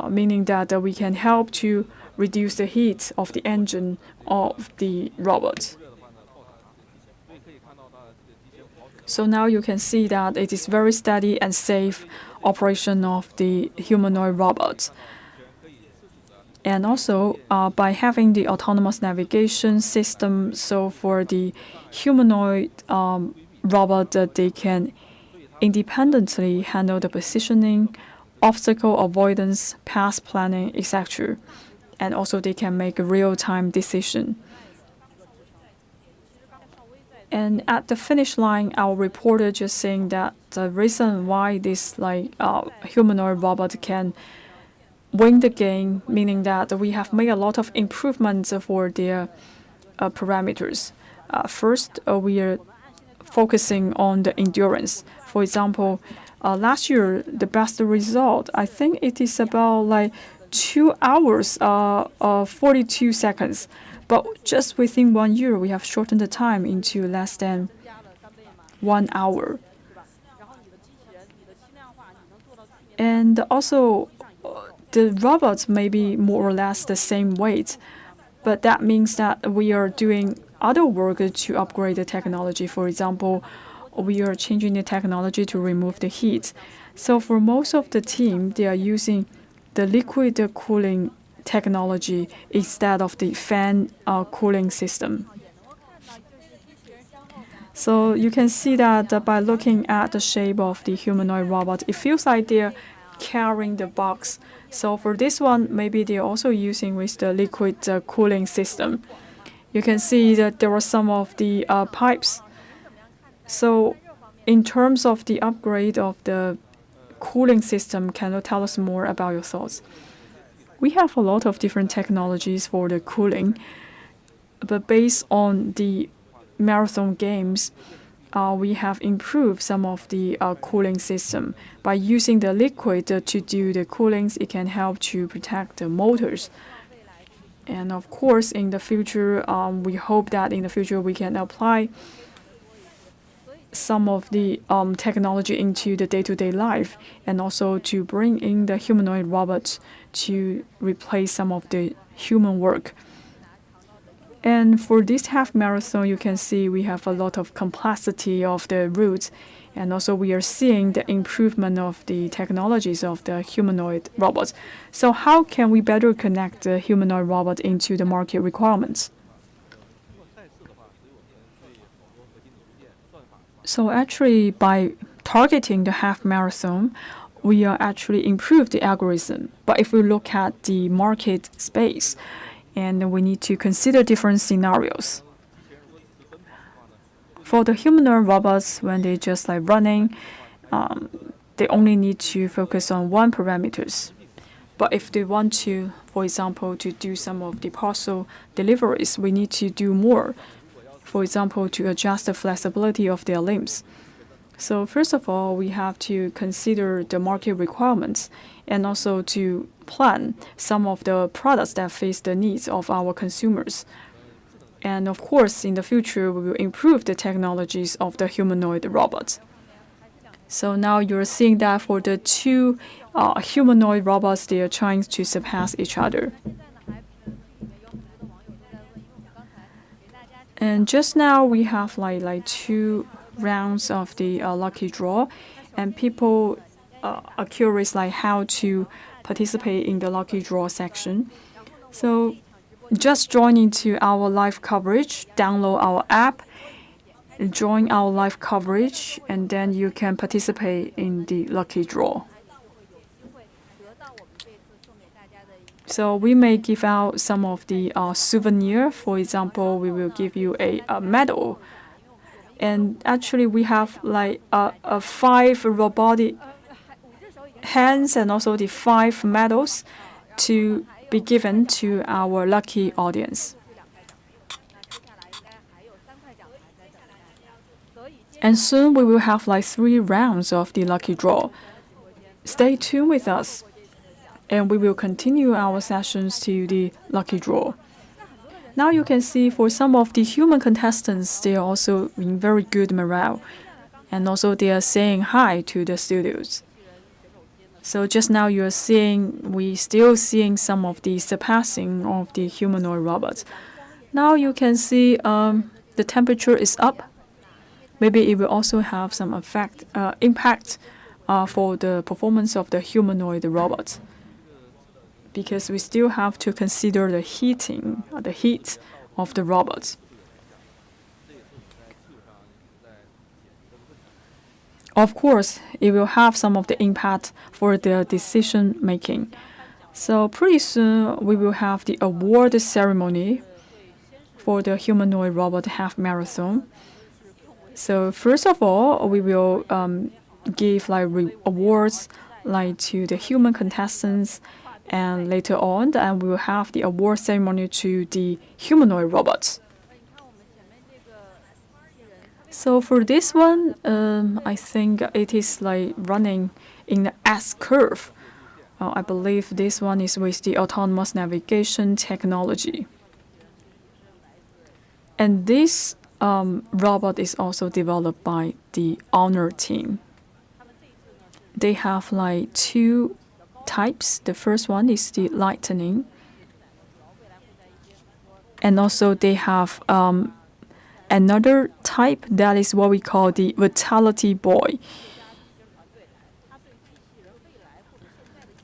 meaning that we can help to reduce the heat of the engine of the robot. So now you can see that it is very steady and safe operation of the humanoid robot. And also by having the autonomous navigation system, so for the humanoid robot, they can independently handle the positioning, obstacle avoidance, path planning, etc. And also they can make a real-time decision. And at the finish line, our reporter just saying that the reason why this humanoid robot can win the game, meaning that we have made a lot of improvements for their parameters. First, we are focusing on the endurance. For example, last year, the best result, I think it is about 2 hours, 42 seconds. But just within 1 year, we have shortened the time into less than 1 hour. And also, the robots may be more or less the same weight, but that means that we are doing other work to upgrade the technology. For example, we are changing the technology to remove the heat. So for most of the team, they are using the liquid cooling technology instead of the fan cooling system. So you can see that by looking at the shape of the humanoid robot, it feels like they're carrying the box. So for this one, maybe they're also using with the liquid cooling system. You can see that there are some of the pipes. So in terms of the upgrade of the cooling system, can you tell us more about your thoughts? We have a lot of different technologies for the cooling, but based on the marathon games, we have improved some of the cooling system. By using the liquid to do the coolings, it can help to protect the motors. And of course, in the future, we hope that in the future we can apply some of the technology into the day-to-day life, and also to bring in the humanoid robots to replace some of the human work. And for this half marathon, you can see we have a lot of complexity of the routes, and also we are seeing the improvement of the technologies of the humanoid robots. So how can we better connect the humanoid robot into the market requirements? So actually, by targeting the half marathon, we are actually improve the algorithm. But if we look at the market space, and we need to consider different scenarios. For the humanoid robots, when they just like running, they only need to focus on one parameters. But if they want to, for example, to do some of the parcel deliveries, we need to do more. For example, to adjust the flexibility of their limbs. So first of all, we have to consider the market requirements and also to plan some of the products that face the needs of our consumers. And of course, in the future, we will improve the technologies of the humanoid robots. So now you're seeing that for the two humanoid robots, they are trying to surpass each other. And just now we have like 2 rounds of the lucky draw, and people are curious like how to participate in the lucky draw section. So just join into our live coverage, download our app, join our live coverage, and then you can participate in the lucky draw. So we may give out some of the souvenir. For example, we will give you a medal. And actually, we have like 5 robotic hands and also the 5 medals to be given to our lucky audience. And soon we will have like 3 rounds of the lucky draw. Stay tuned with us, and we will continue our sessions to the lucky draw. Now you can see for some of the human contestants, they are also in very good morale, and also they are saying hi to the studios. So just now you are seeing, we still seeing some of the surpassing of the humanoid robots. Now you can see the temperature is up. Maybe it will also have some impact for the performance of the humanoid robots, because we still have to consider the heat of the robots. Of course, it will have some of the impact for the decision making. So pretty soon we will have the award ceremony for the humanoid robot half marathon. So first of all, we will give like awards like to the human contestants, and later on, and we will have the award ceremony to the humanoid robots. So for this one, I think it is like running in the S curve. I believe this one is with the autonomous navigation technology. And this robot is also developed by the Honor team. They have like 2 types. The first one is the lightning, and also they have another type that is what we call the vitality boy.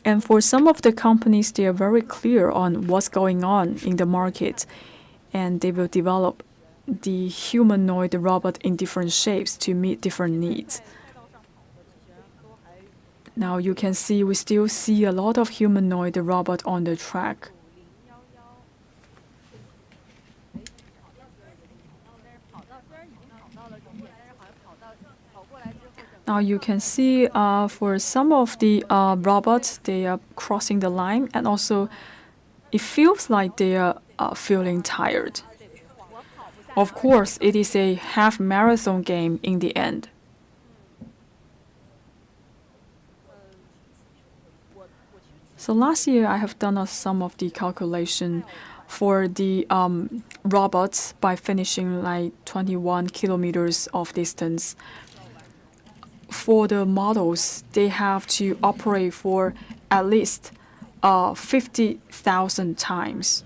And for some of the companies, they are very clear on what's going on in the market, and they will develop the humanoid robot in different shapes to meet different needs. Now you can see we still see a lot of humanoid robot on the track. Now you can see for some of the robots, they are crossing the line, and also it feels like they are feeling tired. Of course, it is a half marathon game in the end. So last year, I have done some of the calculation for the robots by finishing like 21 kilometers of distance. For the models, they have to operate for at least 50,000 times.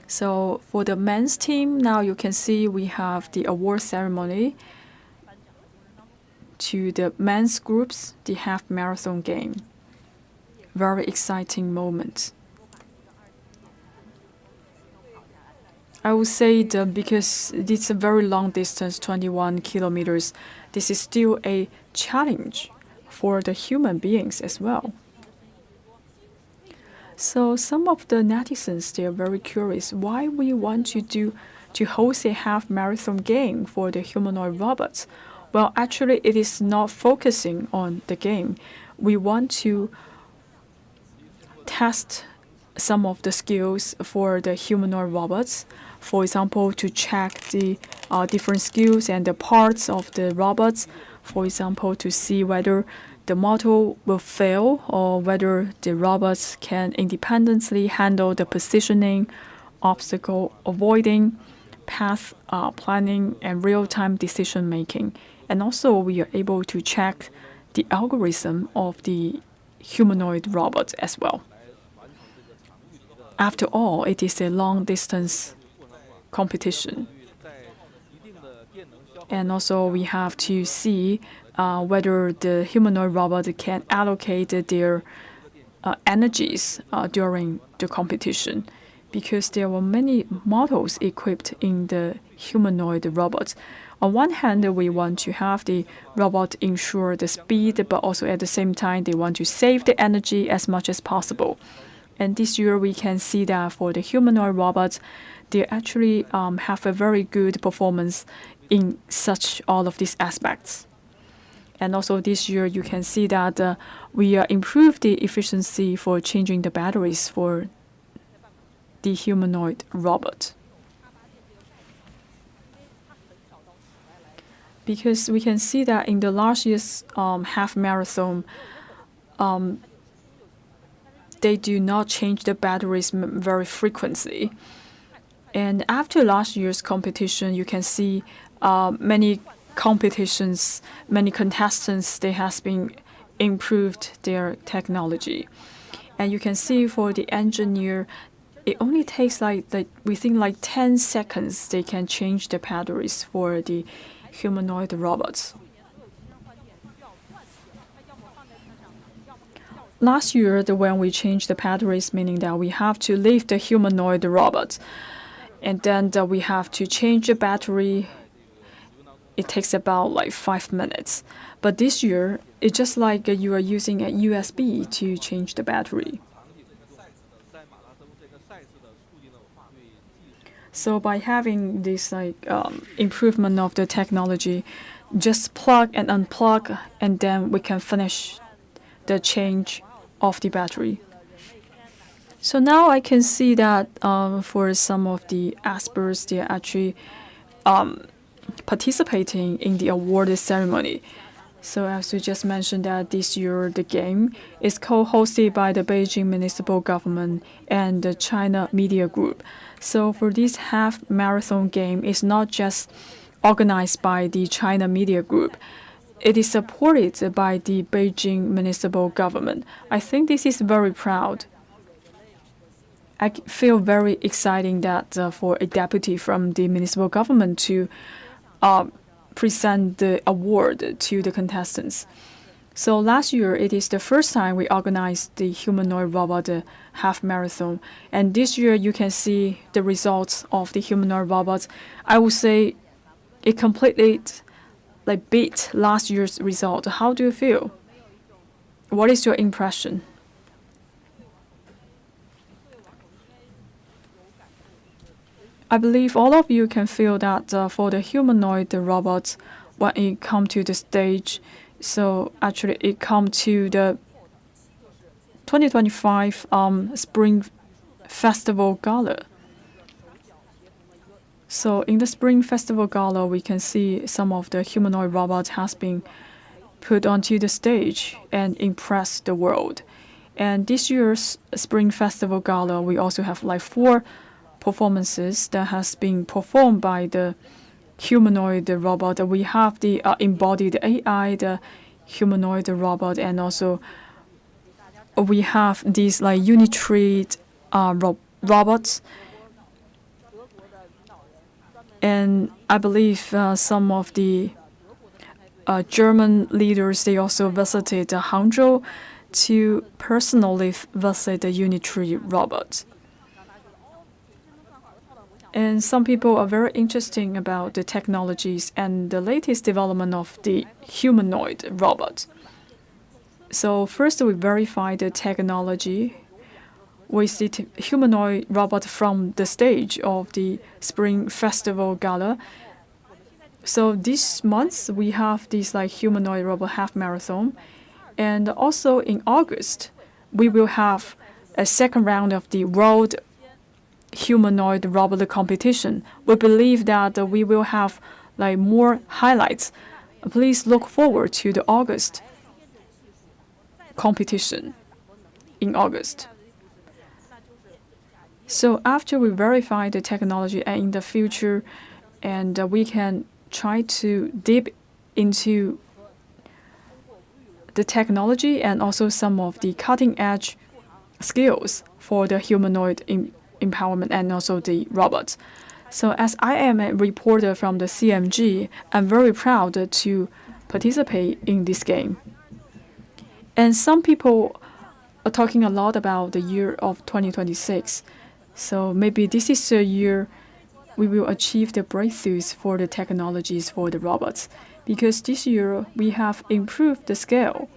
So for the men's team, now you can see we have the award ceremony. To the men's groups, the half marathon game. Very exciting moment. I would say that because it's a very long distance, 21 kilometers, this is still a challenge for the human beings as well. So some of the netizens, they are very curious why we want to host a half marathon game for the humanoid robots. Well, actually, it is not focusing on the game. We want to test some of the skills for the humanoid robots. For example, to check the different skills and the parts of the robots. For example, to see whether the model will fail or whether the robots can independently handle the positioning, obstacle avoiding, path planning, and real-time decision making. And also, we are able to check the algorithm of the humanoid robots as well. After all, it is a long-distance competition. And also, we have to see whether the humanoid robot can allocate their energies during the competition, because there were many models equipped in the humanoid robots. On one hand, we want to have the robot ensure the speed, but also at the same time, they want to save the energy as much as possible. And this year, we can see that for the humanoid robots, they actually have a very good performance in such all of these aspects. And also this year, you can see that we improved the efficiency for changing the batteries for the humanoid robot. Because we can see that in the last year's half marathon, they do not change the batteries very frequently. And after last year's competition, you can see many competitions, many contestants, they has been improved their technology. And you can see for the engineer, it only takes within 10 seconds, they can change the batteries for the humanoid robots. Last year, when we changed the batteries, meaning that we have to leave the humanoid robots, and then we have to change the battery. It takes about 5 minutes. But this year, it's just like you are using a USB to change the battery. So by having this improvement of the technology, just plug and unplug, and then we can finish the change of the battery. So now I can see that for some of the experts, they are actually participating in the award ceremony. So as we just mentioned that this year the game is co-hosted by the Beijing municipal government and the China Media Group. So for this half marathon game, it's not just organized by the China Media Group. It is supported by the Beijing municipal government. I think this is very proud. feel very exciting that for a deputy from the municipal government to present the award to the contestants. So last year, it is the first time we organized the humanoid robot half marathon. And this year, you can see the results of the humanoid robots. I would say it completely beat last year's result. How do you feel? What is your impression? I believe all of you can feel that for the humanoid robots, when it comes to the stage, so actually it comes to the 2025 Spring Festival Gala. So in the Spring Festival Gala, we can see some of the humanoid robots has been put onto the stage and impress the world. And this year's Spring Festival Gala, we also have 4 performances that has been performed by the humanoid robot. We have the embodied AI, the humanoid robot, and also we have these unitary robots. And I believe some of the German leaders, they also visited Hangzhou to personally visit the unitary robot. And some people are very interested about the technologies and the latest development of the humanoid robot. So first we verify the technology with the humanoid robot from the stage of the Spring Festival Gala. So this month we have this humanoid robot half marathon. And also in August, we will have a second round of the World Humanoid Robot competition. We believe that we will have more highlights. Please look forward to the August competition in August. So after we verify the technology and in the future, and we can try to dip into the technology and also some of the cutting edge skills for the humanoid empowerment and also the robots. So as I am a reporter from the CMG, I'm very proud to participate in this game. And some people are talking a lot about the year of 2026. So maybe this is the year we will achieve the breakthroughs for the technologies for the robots. Because this year we have improved the scale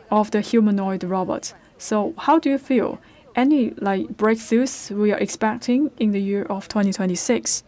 of the humanoid robots. So how do you feel? Any breakthroughs we are expecting in the year of 2026?